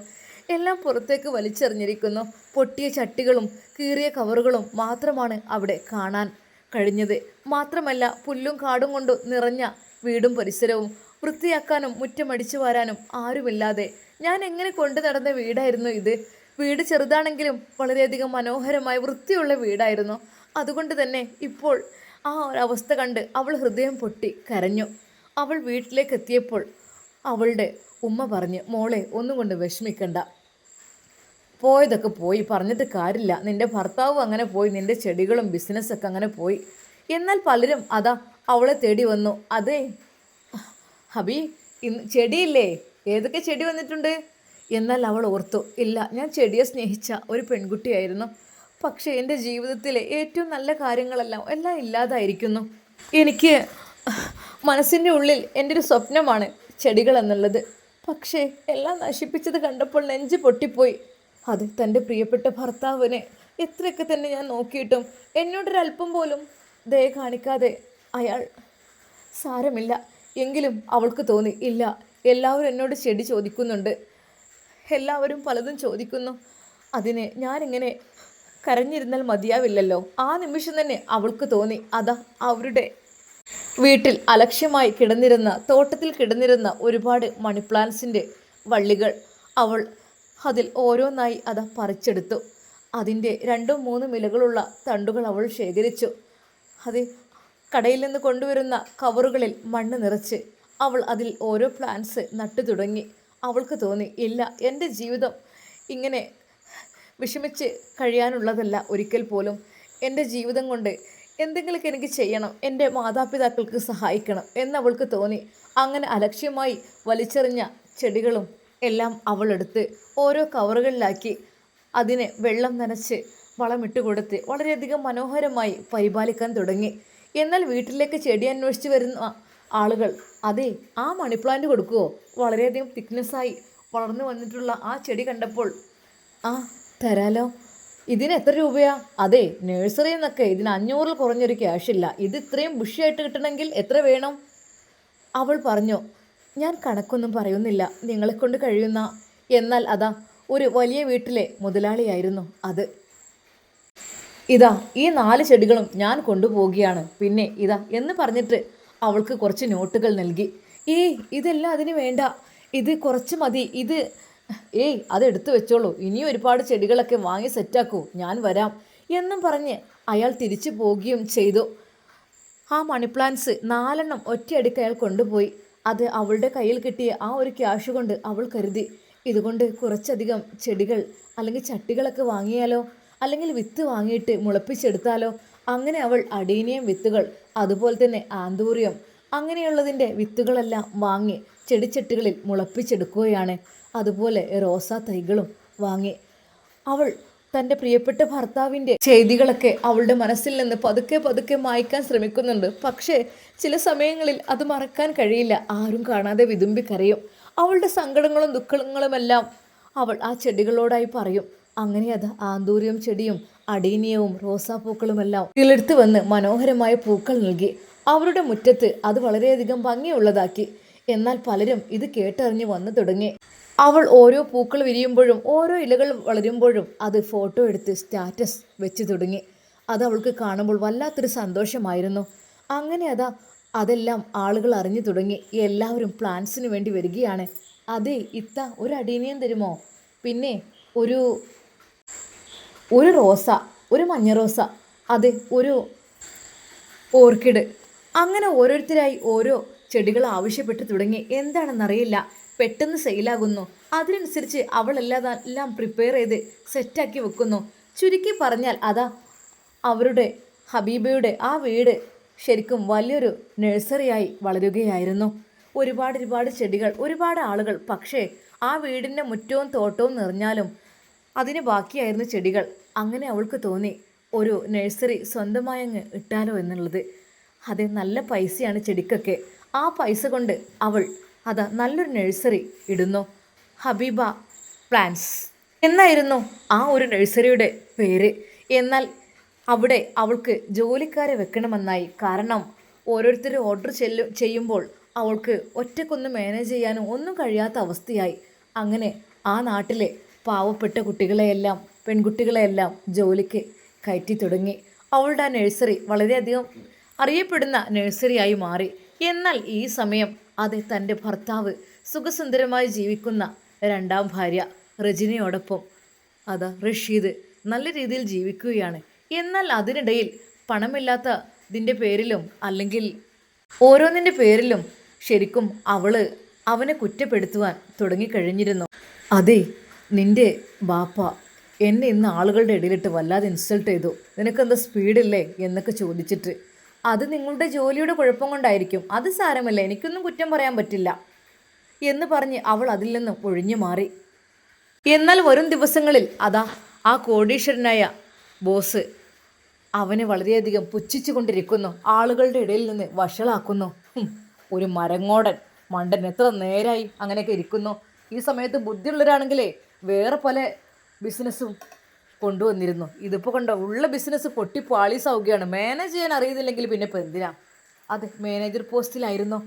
എല്ലാം പുറത്തേക്ക് വലിച്ചെറിഞ്ഞിരിക്കുന്നു. പൊട്ടിയ ചട്ടികളും കീറിയ കവറുകളും മാത്രമാണ് അവിടെ കാണാൻ കഴിഞ്ഞത്. മാത്രമല്ല പുല്ലും കാടും കൊണ്ട് നിറഞ്ഞ വീടും പരിസരവും വൃത്തിയാക്കാനും മുറ്റമടിച്ചു വാരാനും ആരുമില്ലാതെ ഞാൻ എങ്ങനെ കൊണ്ടു നടന്ന വീടായിരുന്നു ഇത്. വീട് ചെറുതാണെങ്കിലും വളരെയധികം മനോഹരമായ വൃത്തിയുള്ള വീടായിരുന്നു. അതുകൊണ്ട് തന്നെ ഇപ്പോൾ ആ ഒരവസ്ഥ കണ്ട് അവൾ ഹൃദയം പൊട്ടി കരഞ്ഞു. അവൾ വീട്ടിലേക്ക് എത്തിയപ്പോൾ അവളുടെ ഉമ്മ പറഞ്ഞു, മോളെ ഒന്നും കൊണ്ട് വിഷമിക്കണ്ട, പോയതൊക്കെ പോയി, പറഞ്ഞിട്ട് കാര്യമില്ല. നിൻ്റെ ഭർത്താവും അങ്ങനെ പോയി, നിൻ്റെ ചെടികളും ബിസിനസ്സൊക്കെ അങ്ങനെ പോയി. എന്നാൽ പലരും അതാ അവളെ തേടി വന്നു. അതെ ഹബി, ഇന്ന് ചെടിയില്ലേ? ഏതൊക്കെ ചെടി വന്നിട്ടുണ്ട്? എന്നാൽ അവൾ ഓർത്തു, ഇല്ല, ഞാൻ ചെടിയെ സ്നേഹിച്ച ഒരു പെൺകുട്ടിയായിരുന്നു. പക്ഷേ എൻ്റെ ജീവിതത്തിലെ ഏറ്റവും നല്ല കാര്യങ്ങളെല്ലാം ഇല്ലാതായിരിക്കുന്നു. എനിക്ക് മനസ്സിൻ്റെ ഉള്ളിൽ എൻ്റെ ഒരു സ്വപ്നമാണ് ചെടികൾ എന്നുള്ളത്. പക്ഷേ എല്ലാം നശിപ്പിച്ചത് കണ്ടപ്പോൾ നെഞ്ച് പൊട്ടിപ്പോയി. അത് തൻ്റെ പ്രിയപ്പെട്ട ഭർത്താവിനെ എത്രയൊക്കെ തന്നെ ഞാൻ നോക്കിയിട്ടും എന്നോടൊരല്പം പോലും ദയ കാണിക്കാതെ അയാൾ. സാരമില്ല. എങ്കിലും അവൾക്ക് തോന്നി, ഇല്ല, എല്ലാവരും എന്നോട് ചെടി ചോദിക്കുന്നുണ്ട്, എല്ലാവരും പലതും ചോദിക്കുന്നു, അതിന് ഞാനിങ്ങനെ കരഞ്ഞിരുന്നാൽ മതിയാവില്ലല്ലോ. ആ നിമിഷം തന്നെ അവൾക്ക് തോന്നി, അതാ അവരുടെ വീട്ടിൽ അലക്ഷ്യമായി കിടന്നിരുന്ന, തോട്ടത്തിൽ കിടന്നിരുന്ന ഒരുപാട് മണി പ്ലാന്റ്സിൻ്റെ വള്ളികൾ അവൾ അതിൽ ഓരോന്നായി അതാ പറിച്ചെടുത്തു. അതിൻ്റെ 2-3 ഇലകളുള്ള തണ്ടുകൾ അവൾ ശേഖരിച്ചു. അത് കടയിൽ നിന്ന് കൊണ്ടുവരുന്ന കവറുകളിൽ മണ്ണ് നിറച്ച് അവൾ അതിൽ ഓരോ പ്ലാന്റ്സ് നട്ടു തുടങ്ങി. അവൾക്ക് തോന്നി, ഇല്ല, എൻ്റെ ജീവിതം ഇങ്ങനെ വിഷമിച്ച് കഴിയാനുള്ളതല്ല ഒരിക്കൽ പോലും. എൻ്റെ ജീവിതം കൊണ്ട് എന്തെങ്കിലുമൊക്കെ എനിക്ക് ചെയ്യണം, എൻ്റെ മാതാപിതാക്കൾക്ക് സഹായിക്കണം എന്നവൾക്ക് തോന്നി. അങ്ങനെ അലക്ഷ്യമായി വലിച്ചെറിഞ്ഞ ചെടികളും എല്ലാം അവളെടുത്ത് ഓരോ കവറുകളിലാക്കി അതിനെ വെള്ളം നനച്ച് വളമിട്ട് കൊടുത്ത് വളരെയധികം മനോഹരമായി പരിപാലിക്കാൻ തുടങ്ങി. എന്നാൽ വീട്ടിലേക്ക് ചെടി അന്വേഷിച്ച് വരുന്ന ആളുകൾ, അതെ, ആ മണി പ്ലാന്റ് കൊടുക്കുമോ? വളരെയധികം തിക്നെസ്സായി വളർന്നു വന്നിട്ടുള്ള ആ ചെടി കണ്ടപ്പോൾ, ആ തരാലോ, ഇതിന് എത്ര രൂപയാ? അതെ, നഴ്സറിയിൽ നിന്നൊക്കെ ഇതിന് 500-ൽ കുറഞ്ഞൊരു ക്യാഷില്ല. ഇത് ഇത്രയും ബുഷിയായിട്ട് കിട്ടണമെങ്കിൽ എത്ര വേണം? അവൾ പറഞ്ഞു, ഞാൻ കണക്കൊന്നും പറയുന്നില്ല, നിങ്ങളെക്കൊണ്ട് കഴിയുന്ന. എന്നാൽ അതാ ഒരു വലിയ വീട്ടിലെ മുതലാളിയായിരുന്നു അത്. ഇതാ ഈ 4 ചെടികളും ഞാൻ കൊണ്ടുപോവുകയാണ്, പിന്നെ ഇതാ എന്ന് പറഞ്ഞിട്ട് അവൾക്ക് കുറച്ച് നോട്ടുകൾ നൽകി. ഇതെല്ലാം അതിന് വേണ്ട, ഇത് കുറച്ച് മതി, ഇത് അതെടുത്തു വെച്ചോളൂ, ഇനിയും ഒരുപാട് ചെടികളൊക്കെ വാങ്ങി സെറ്റാക്കൂ, ഞാൻ വരാം എന്നും പറഞ്ഞ് അയാൾ തിരിച്ചു പോവുകയും ചെയ്തു. ആ മണി പ്ലാന്റ്സ് 4 ഒറ്റയടിക്ക് അയാൾ കൊണ്ടുപോയി. അത് അവളുടെ കയ്യിൽ കിട്ടിയ ആ ഒരു ക്യാഷ് കൊണ്ട് അവൾ കരുതി, ഇതുകൊണ്ട് കുറച്ചധികം ചെടികൾ അല്ലെങ്കിൽ ചട്ടികളൊക്കെ വാങ്ങിയാലോ, അല്ലെങ്കിൽ വിത്ത് വാങ്ങിയിട്ട് മുളപ്പിച്ചെടുത്താലോ. അങ്ങനെ അവൾ അഡീനിയം വിത്തുകൾ, അതുപോലെ തന്നെ ആന്തൂറിയം, അങ്ങനെയുള്ളതിൻ്റെ വിത്തുകളെല്ലാം വാങ്ങി ചെടിച്ചട്ടികളിൽ മുളപ്പിച്ചെടുക്കുകയാണ്. അതുപോലെ റോസാ തൈകളും വാങ്ങി. അവൾ തൻ്റെ പ്രിയപ്പെട്ട ഭർത്താവിൻ്റെ ചെയ്തികളൊക്കെ അവളുടെ മനസ്സിൽ നിന്ന് പതുക്കെ പതുക്കെ മായ്ക്കാൻ ശ്രമിക്കുന്നുണ്ട്. പക്ഷേ ചില സമയങ്ങളിൽ അത് മറക്കാൻ കഴിയില്ല. ആരും കാണാതെ വിതുമ്പിക്കരയും. അവളുടെ സങ്കടങ്ങളും ദുഃഖങ്ങളുമെല്ലാം അവൾ ആ ചെടികളോടായി പറയും. അങ്ങനെ അത് ആന്തൂറിയം ചെടിയും അടീനിയവും റോസാപ്പൂക്കളുമെല്ലാം കിളിർത്ത് വന്ന് മനോഹരമായ പൂക്കൾ നൽകി. അവരുടെ മുറ്റത്ത് അത് വളരെയധികം ഭംഗിയുള്ളതാക്കി. എന്നാൽ പലരും ഇത് കേട്ടറിഞ്ഞ് വന്നു തുടങ്ങി. അവൾ ഓരോ പൂക്കൾ വിരിയുമ്പോഴും ഓരോ ഇലകൾ വളരുമ്പോഴും അത് ഫോട്ടോ എടുത്ത് സ്റ്റാറ്റസ് വെച്ച് തുടങ്ങി. അത് അവൾക്ക് കാണുമ്പോൾ വല്ലാത്തൊരു സന്തോഷമായിരുന്നു. അങ്ങനെ അതെല്ലാം ആളുകൾ അറിഞ്ഞു തുടങ്ങി. എല്ലാവരും പ്ലാന്റ്സിന് വേണ്ടി വരികയാണ്. അതെ, ഇത്ത ഒരു അടീനിയം തരുമോ? പിന്നെ ഒരു റോസ, ഒരു മഞ്ഞ റോസ, അതെ, ഒരു ഓർക്കിഡ്. അങ്ങനെ ഓരോരുത്തരായി ഓരോ ചെടികൾ ആവശ്യപ്പെട്ട് തുടങ്ങി. എന്താണെന്നറിയില്ല, പെട്ടെന്ന് സെയിലാകുന്നു. അതിനനുസരിച്ച് അവളെല്ലാം പ്രിപ്പയർ ചെയ്ത് സെറ്റാക്കി വെക്കുന്നു. ചുരുക്കി പറഞ്ഞാൽ അവരുടെ ഹബീബയുടെ ആ വീട് ശരിക്കും വലിയൊരു നഴ്സറിയായി വളരുകയായിരുന്നു. ഒരുപാട് ചെടികൾ, ഒരുപാട് ആളുകൾ. പക്ഷേ ആ വീടിൻ്റെ മുറ്റവും തോട്ടവും നിറഞ്ഞാലും അതിന് ബാക്കിയായിരുന്നു ചെടികൾ. അങ്ങനെ അവൾക്ക് തോന്നി, ഒരു നഴ്സറി സ്വന്തമായി അങ്ങ് ഇട്ടാലോ എന്നുള്ളത്. അതെ, നല്ല പൈസയാണ് ചെടിക്കൊക്കെ. ആ പൈസ കൊണ്ട് അവൾ നല്ലൊരു നഴ്സറി ഇടുന്നു. ഹബീബ പ്ലാന്റ്സ് എന്നായിരുന്നു ആ ഒരു നഴ്സറിയുടെ പേര്. എന്നാൽ അവിടെ അവൾക്ക് ജോലിക്കാരെ വെക്കണമെന്നായി. കാരണം ഓരോരുത്തർ ഓർഡർ ചെയ്യുമ്പോൾ അവൾക്ക് ഒറ്റക്കൊന്നും മാനേജ് ചെയ്യാനും ഒന്നും കഴിയാത്ത അവസ്ഥയായി. അങ്ങനെ ആ നാട്ടിലെ പാവപ്പെട്ട കുട്ടികളെയെല്ലാം, പെൺകുട്ടികളെയെല്ലാം ജോലിക്ക് കയറ്റി തുടങ്ങി. അവളുടെ ആ നഴ്സറി വളരെയധികം അറിയപ്പെടുന്ന നഴ്സറിയായി മാറി. എന്നാൽ ഈ സമയം തൻ്റെ ഭർത്താവ് സുഖസുന്ദരമായി ജീവിക്കുന്ന 2ാം ഭാര്യ റജിനയോടൊപ്പം റഷീദ് നല്ല രീതിയിൽ ജീവിക്കുകയാണ്. എന്നാൽ അതിനിടയിൽ പണമില്ലാത്തതിൻ്റെ പേരിലും അല്ലെങ്കിൽ ഓരോന്നിൻ്റെ പേരിലും ശരിക്കും അവനെ കുറ്റപ്പെടുത്തുവാൻ തുടങ്ങിക്കഴിഞ്ഞിരുന്നു. അതെ, നിൻ്റെ ബാപ്പ എന്നെ ഇന്ന് ആളുകളുടെ ഇടയിലിട്ട് വല്ലാതെ ഇൻസൾട്ട് ചെയ്തു, നിനക്കെന്താ സ്പീഡില്ലേ എന്നൊക്കെ ചോദിച്ചിട്ട്. അത് നിങ്ങളുടെ ജോലിയുടെ കുഴപ്പം കൊണ്ടായിരിക്കും, അത് സാരമല്ല, എനിക്കൊന്നും കുറ്റം പറയാൻ പറ്റില്ല എന്ന് പറഞ്ഞ് അവൾ അതിൽ നിന്നും ഒഴിഞ്ഞു മാറി. എന്നാൽ വരും ദിവസങ്ങളിൽ അതാ ആ കോടീശ്വരനായ ബോസ് അവനെ വളരെയധികം പുച്ഛിച്ചു കൊണ്ടിരിക്കുന്നു. ആളുകളുടെ ഇടയിൽ നിന്ന് വഷളാക്കുന്നു. ഒരു മരങ്ങോടൻ മണ്ടൻ എത്ര നേരായി അങ്ങനെയൊക്കെ ഇരിക്കുന്നു. ഈ സമയത്ത് ബുദ്ധിയുള്ളവരാണെങ്കിലേ വേറെ പല ബിസിനസ്സും കൊണ്ടുവന്നിരുന്നു. ഇതിപ്പോൾ കണ്ടോ ഉള്ള ബിസിനസ് പൊട്ടി പാളീസാവുകയാണ്. മാനേജ് ചെയ്യാൻ അറിയുന്നില്ലെങ്കിൽ പിന്നെ ഇപ്പോൾ എന്തിനാ? അതെ, മാനേജർ പോസ്റ്റിലായിരുന്നു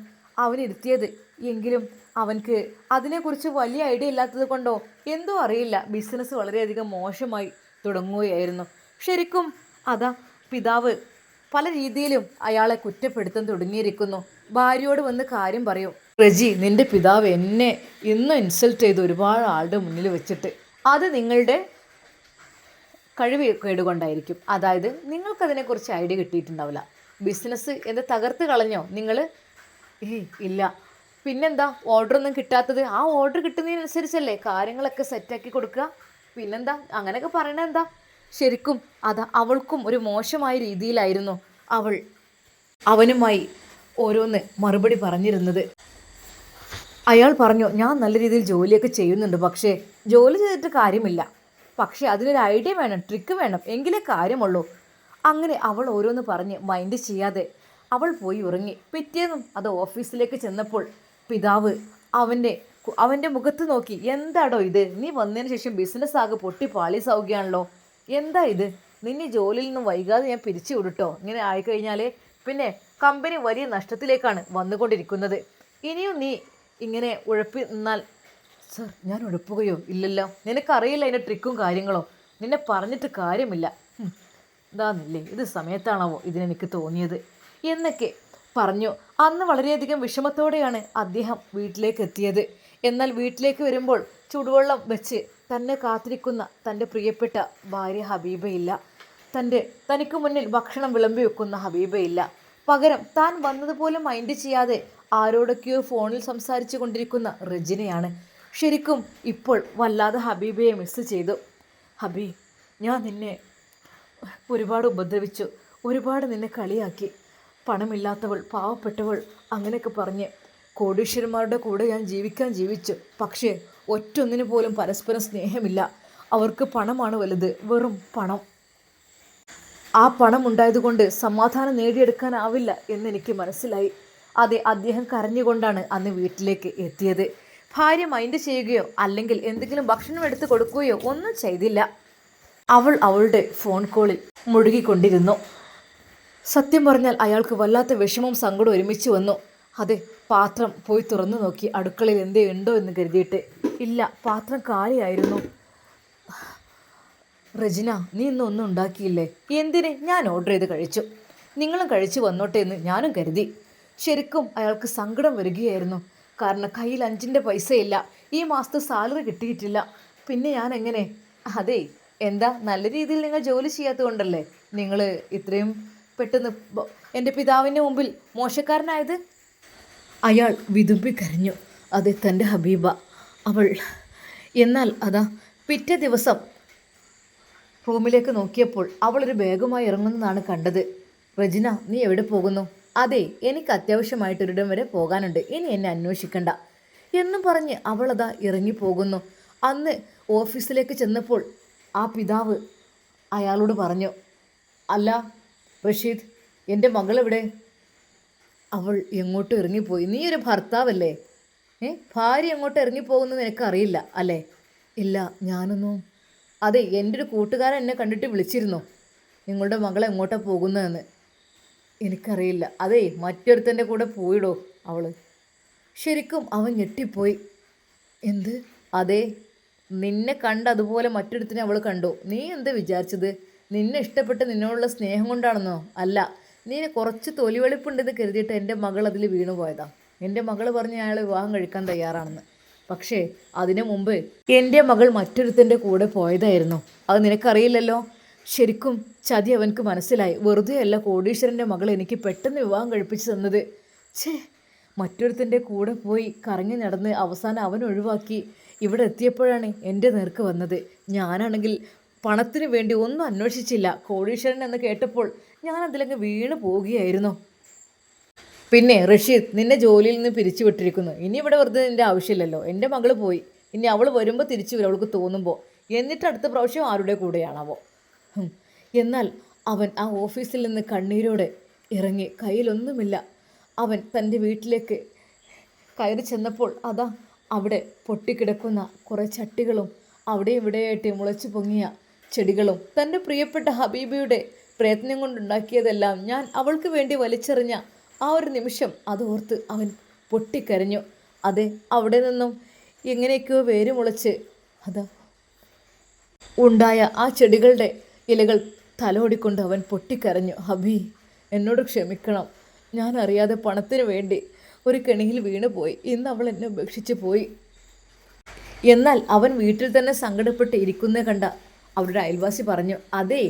അവനിരുത്തിയത്. എങ്കിലും അവൻക്ക് അതിനെക്കുറിച്ച് വലിയ ഐഡിയ ഇല്ലാത്തത് കൊണ്ടോ എന്തോ അറിയില്ല, ബിസിനസ് വളരെയധികം മോശമായി തുടങ്ങുകയായിരുന്നു. ശരിക്കും അതാ പിതാവ് പല രീതിയിലും അയാളെ കുറ്റപ്പെടുത്താൻ തുടങ്ങിയിരിക്കുന്നു. ഭാര്യയോട് വന്ന് കാര്യം പറയും, റെജി നിന്റെ പിതാവ് എന്നെ ഇന്നും ഇൻസൾട്ട് ചെയ്തു ഒരുപാട് ആളുടെ മുന്നിൽ വെച്ചിട്ട്. അത് നിങ്ങളുടെ കഴിവ് കേടുകൊണ്ടായിരിക്കും. അതായത് നിങ്ങൾക്കതിനെക്കുറിച്ച് ഐഡിയ കിട്ടിയിട്ടുണ്ടാവില്ല. ബിസിനസ് എന്താ തകർത്ത് കളഞ്ഞോ നിങ്ങൾ? ഇല്ല. പിന്നെന്താ ഓർഡറൊന്നും കിട്ടാത്തത്? ആ ഓർഡർ കിട്ടുന്നതിനനുസരിച്ചല്ലേ കാര്യങ്ങളൊക്കെ സെറ്റാക്കി കൊടുക്കുക. പിന്നെന്താ അങ്ങനെയൊക്കെ പറയണത് എന്താ? ശരിക്കും അതാ അവൾക്കും ഒരു മോശമായ രീതിയിലായിരുന്നു അവൾ അവനുമായി ഓരോന്ന് മറുപടി പറഞ്ഞിരുന്നത്. അയാൾ പറഞ്ഞു, ഞാൻ നല്ല രീതിയിൽ ജോലിയൊക്കെ ചെയ്യുന്നുണ്ട്, പക്ഷേ ജോലി ചെയ്തിട്ട് കാര്യമില്ല, പക്ഷേ അതിനൊരു ഐഡിയ വേണം, ട്രിക്ക് വേണം, എങ്കിലേ കാര്യമുള്ളൂ. അങ്ങനെ അവൾ ഓരോന്ന് പറഞ്ഞ് മൈൻഡ് ചെയ്യാതെ അവൾ പോയി ഉറങ്ങി. പിറ്റേന്നും അത് ഓഫീസിലേക്ക് ചെന്നപ്പോൾ പിതാവ് അവൻ്റെ മുഖത്ത് നോക്കി, എന്താടോ ഇത്? നീ വന്നതിന് ശേഷം ബിസിനസ് ആകെ പൊട്ടി പാളീസാവുകയാണല്ലോ, എന്താ ഇത്? നിന്നെ ജോലിയിൽ നിന്നും വൈകാതെ ഞാൻ പിരിച്ചു വിടട്ടോ. ഇങ്ങനെ ആയിക്കഴിഞ്ഞാൽ പിന്നെ കമ്പനി വലിയ നഷ്ടത്തിലേക്കാണ് വന്നുകൊണ്ടിരിക്കുന്നത്. ഇനിയും നീ ഇങ്ങനെ ഉഴപ്പി നിന്നാൽ. സർ, ഞാൻ ഉഴപ്പുകയോ? ഇല്ലല്ലോ, നിനക്കറിയില്ല അതിൻ്റെ ട്രിക്കും കാര്യങ്ങളോ, നിന്നെ പറഞ്ഞിട്ട് കാര്യമില്ല. എന്താന്നില്ലേ, ഇത് സമയത്താണാവോ ഇതിനെനിക്ക് തോന്നിയത് എന്നൊക്കെ പറഞ്ഞു. അന്ന് വളരെയധികം വിഷമത്തോടെയാണ് അദ്ദേഹം വീട്ടിലേക്ക് എത്തിയത്. എന്നാൽ വീട്ടിലേക്ക് വരുമ്പോൾ ചുടുവെള്ളം വെച്ച് തന്നെ കാത്തിരിക്കുന്ന തൻ്റെ പ്രിയപ്പെട്ട ഭാര്യ ഹബീബയില്ല. തനിക്ക് മുന്നിൽ ഭക്ഷണം വിളമ്പി വെക്കുന്ന ഹബീബയില്ല. പകരം താൻ വന്നതുപോലും മൈൻഡ് ചെയ്യാതെ ആരോടൊക്കെയോ ഫോണിൽ സംസാരിച്ചു കൊണ്ടിരിക്കുന്ന റെജിനയാണ്. ശരിക്കും ഇപ്പോൾ വല്ലാതെ ഹബീബയെ മിസ് ചെയ്തു. ഹബീ, ഞാൻ നിന്നെ ഒരുപാട് ഉപദ്രവിച്ചു, ഒരുപാട് നിന്നെ കളിയാക്കി, പണമില്ലാത്തവൾ, പാവപ്പെട്ടവൾ അങ്ങനെയൊക്കെ പറഞ്ഞ് കോടീശ്വരന്മാരുടെ കൂടെ ഞാൻ ജീവിച്ചു. പക്ഷേ ഒറ്റൊന്നിനു പോലും പരസ്പരം സ്നേഹമില്ല. അവർക്ക് പണമാണ് വലുത്, വെറും പണം. ആ പണം ഉണ്ടായതുകൊണ്ട് സമാധാനം നേടിയെടുക്കാനാവില്ല എന്നെനിക്ക് മനസ്സിലായി. അതെ, അദ്ദേഹം കരഞ്ഞുകൊണ്ടാണ് അന്ന് വീട്ടിലേക്ക് എത്തിയത്. ഭാര്യ മൈൻഡ് ചെയ്യുകയോ അല്ലെങ്കിൽ എന്തെങ്കിലും ഭക്ഷണം എടുത്ത് കൊടുക്കുകയോ ഒന്നും ചെയ്തില്ല. അവൾ അവളുടെ ഫോൺ കോളിൽ മുഴുകിക്കൊണ്ടിരുന്നു. സത്യം പറഞ്ഞാൽ അയാൾക്ക് വല്ലാത്ത വിഷമവും സങ്കടവും ഒരുമിച്ച് വന്നു. അതെ, പാത്രം പോയി തുറന്നു നോക്കി അടുക്കളയിൽ എന്തേ ഉണ്ടോ എന്ന് കരുതിയിട്ട്. ഇല്ല, പാത്രം കാലിയായിരുന്നു. റെജിന, നീ ഇന്നൊന്നും ഉണ്ടാക്കിയില്ലേ? എന്തിന്? ഞാൻ ഓർഡർ ചെയ്ത് കഴിച്ചു. നിങ്ങളും കഴിച്ചു വന്നോട്ടെ എന്ന് ഞാനും കരുതി. ശരിക്കും അയാൾക്ക് സങ്കടം വരികയായിരുന്നു. കാരണം കയ്യിൽ 5 പൈസയില്ല, ഈ മാസത്തെ സാലറി കിട്ടിയിട്ടില്ല. പിന്നെ ഞാൻ എങ്ങനെ? അതെ, എന്താ നല്ല രീതിയിൽ നിങ്ങൾ ജോലി ചെയ്യാത്തത് കൊണ്ടല്ലേ നിങ്ങൾ ഇത്രയും പെട്ടെന്ന് എൻ്റെ പിതാവിൻ്റെ മുമ്പിൽ മോശക്കാരനായത്? അയാൾ വിതുമ്പി കരഞ്ഞു. അതെ, തൻ്റെ ഹബീബ അവൾ. എന്നാൽ അതാ പിറ്റേ ദിവസം റൂമിലേക്ക് നോക്കിയപ്പോൾ അവളൊരു ബാഗുമായി ഇറങ്ങുന്നതാണ് കണ്ടത്. റെജിന, നീ എവിടെ പോകുന്നു? അതെ, എനിക്ക് അത്യാവശ്യമായിട്ടൊരിടം വരെ പോകാനുണ്ട്, ഇനി എന്നെ അന്വേഷിക്കണ്ട എന്നും പറഞ്ഞ് അവളതാ ഇറങ്ങിപ്പോകുന്നു. അന്ന് ഓഫീസിലേക്ക് ചെന്നപ്പോൾ ആ പിതാവ് അയാളോട് പറഞ്ഞു, അല്ല റഷീദ്, എൻ്റെ മകളെവിടെ? അവൾ എങ്ങോട്ടും ഇറങ്ങിപ്പോയി. നീ ഒരു ഭർത്താവല്ലേ? ഭാര്യ എങ്ങോട്ട് ഇറങ്ങിപ്പോകുന്നത് നിനക്കറിയില്ല അല്ലേ? ഇല്ല, ഞാനൊന്നും. അതെ, എൻ്റെ ഒരു കൂട്ടുകാരൻ എന്നെ കണ്ടിട്ട് വിളിച്ചിരുന്നു, നിങ്ങളുടെ മകൾ എങ്ങോട്ടാണ് പോകുന്നതെന്ന്. എനിക്കറിയില്ല. അതെ, മറ്റൊരുത്തൻ്റെ കൂടെ പോയിടോ അവൾ. ശരിക്കും അവൻ ഞെട്ടിപ്പോയി. എന്ത്? അതെ, നിന്നെ കണ്ട് അതുപോലെ മറ്റൊരുത്തിനെ അവൾ കണ്ടു. നീ എന്താ വിചാരിച്ചത്? നിന്നെ ഇഷ്ടപ്പെട്ട് നിന്നോടുള്ള സ്നേഹം കൊണ്ടാണെന്നോ? അല്ല, നീ കുറച്ച് തൊലിവെളിപ്പുണ്ടെന്ന് കരുതിയിട്ട് എൻ്റെ മകൾ അതിൽ വീണു പോയതാ. എൻ്റെ മകൾ പറഞ്ഞ് അയാൾ വിവാഹം കഴിക്കാൻ തയ്യാറാണെന്ന്. പക്ഷേ അതിനു മുമ്പ് എൻ്റെ മകൾ മറ്റൊരുത്തൻ്റെ കൂടെ പോയതായിരുന്നു. അത് നിനക്കറിയില്ലല്ലോ. ശരിക്കും ചതി അവൻക്ക് മനസ്സിലായി. വെറുതെയല്ല കോടീശ്വരൻ്റെ മകൾ എനിക്ക് പെട്ടെന്ന് വിവാഹം കഴിപ്പിച്ച് തന്നത്. മറ്റൊരുത്തൻ്റെ കൂടെ പോയി കറങ്ങി നടന്ന് അവസാനം അവൻ ഒഴിവാക്കി ഇവിടെ എത്തിയപ്പോഴാണ് എൻ്റെ നേർക്ക് വന്നത്. ഞാനാണെങ്കിൽ പണത്തിന് വേണ്ടി ഒന്നും അന്വേഷിച്ചില്ല. കോടീശ്വരൻ എന്ന് കേട്ടപ്പോൾ ഞാനതിലങ്ങ് വീണ് പോവുകയായിരുന്നു. പിന്നെ റഷീദ്, നിന്നെ ജോലിയിൽ നിന്ന് പിരിച്ചു വിട്ടിരിക്കുന്നു. ഇനി ഇവിടെ വെറുതെ നിൻ്റെ ആവശ്യമില്ലല്ലോ. എൻ്റെ മകൾ പോയി, ഇനി അവൾ വരുമ്പോൾ തിരിച്ചു വരും അവൾക്ക് തോന്നുമ്പോൾ. എന്നിട്ട് അടുത്ത പ്രാവശ്യം ആരുടെ കൂടെയാണാവോ. എന്നാൽ അവൻ ആ ഓഫീസിൽ നിന്ന് കണ്ണീരോടെ ഇറങ്ങി, കയ്യിലൊന്നുമില്ല. അവൻ തൻ്റെ വീട്ടിലേക്ക് കയറി ചെന്നപ്പോൾ അതാ അവിടെ പൊട്ടിക്കിടക്കുന്ന കുറേ ചട്ടികളും അവിടെ ഇവിടെയായിട്ട് മുളച്ചു പൊങ്ങിയ ചെടികളും തൻ്റെ പ്രിയപ്പെട്ട ഹബീബയുടെ പ്രയത്നം കൊണ്ടുണ്ടാക്കിയതെല്ലാം ഞാൻ അവൾക്ക് വേണ്ടി വലിച്ചെറിഞ്ഞ ആ ഒരു നിമിഷം അതോർത്ത് അവൻ പൊട്ടിക്കരഞ്ഞു. അതെ, അവിടെ നിന്നും എങ്ങനെയൊക്കെയോ വേര് മുളച്ച് അതാ ഉണ്ടായ ആ ചെടികളുടെ ഇലകൾ തലോടിക്കൊണ്ട് അവൻ പൊട്ടിക്കരഞ്ഞു. ഹബീ, എന്നോട് ക്ഷമിക്കണം. ഞാൻ അറിയാതെ പണത്തിന് വേണ്ടി ഒരു കെണിയിൽ വീണുപോയി. ഇന്ന് അവൾ എന്നെ ഉപേക്ഷിച്ച് പോയി. എന്നാൽ അവൻ വീട്ടിൽ തന്നെ സങ്കടപ്പെട്ട് ഇരിക്കുന്നത് കണ്ട അവരുടെ അയൽവാസി പറഞ്ഞു, അതേ,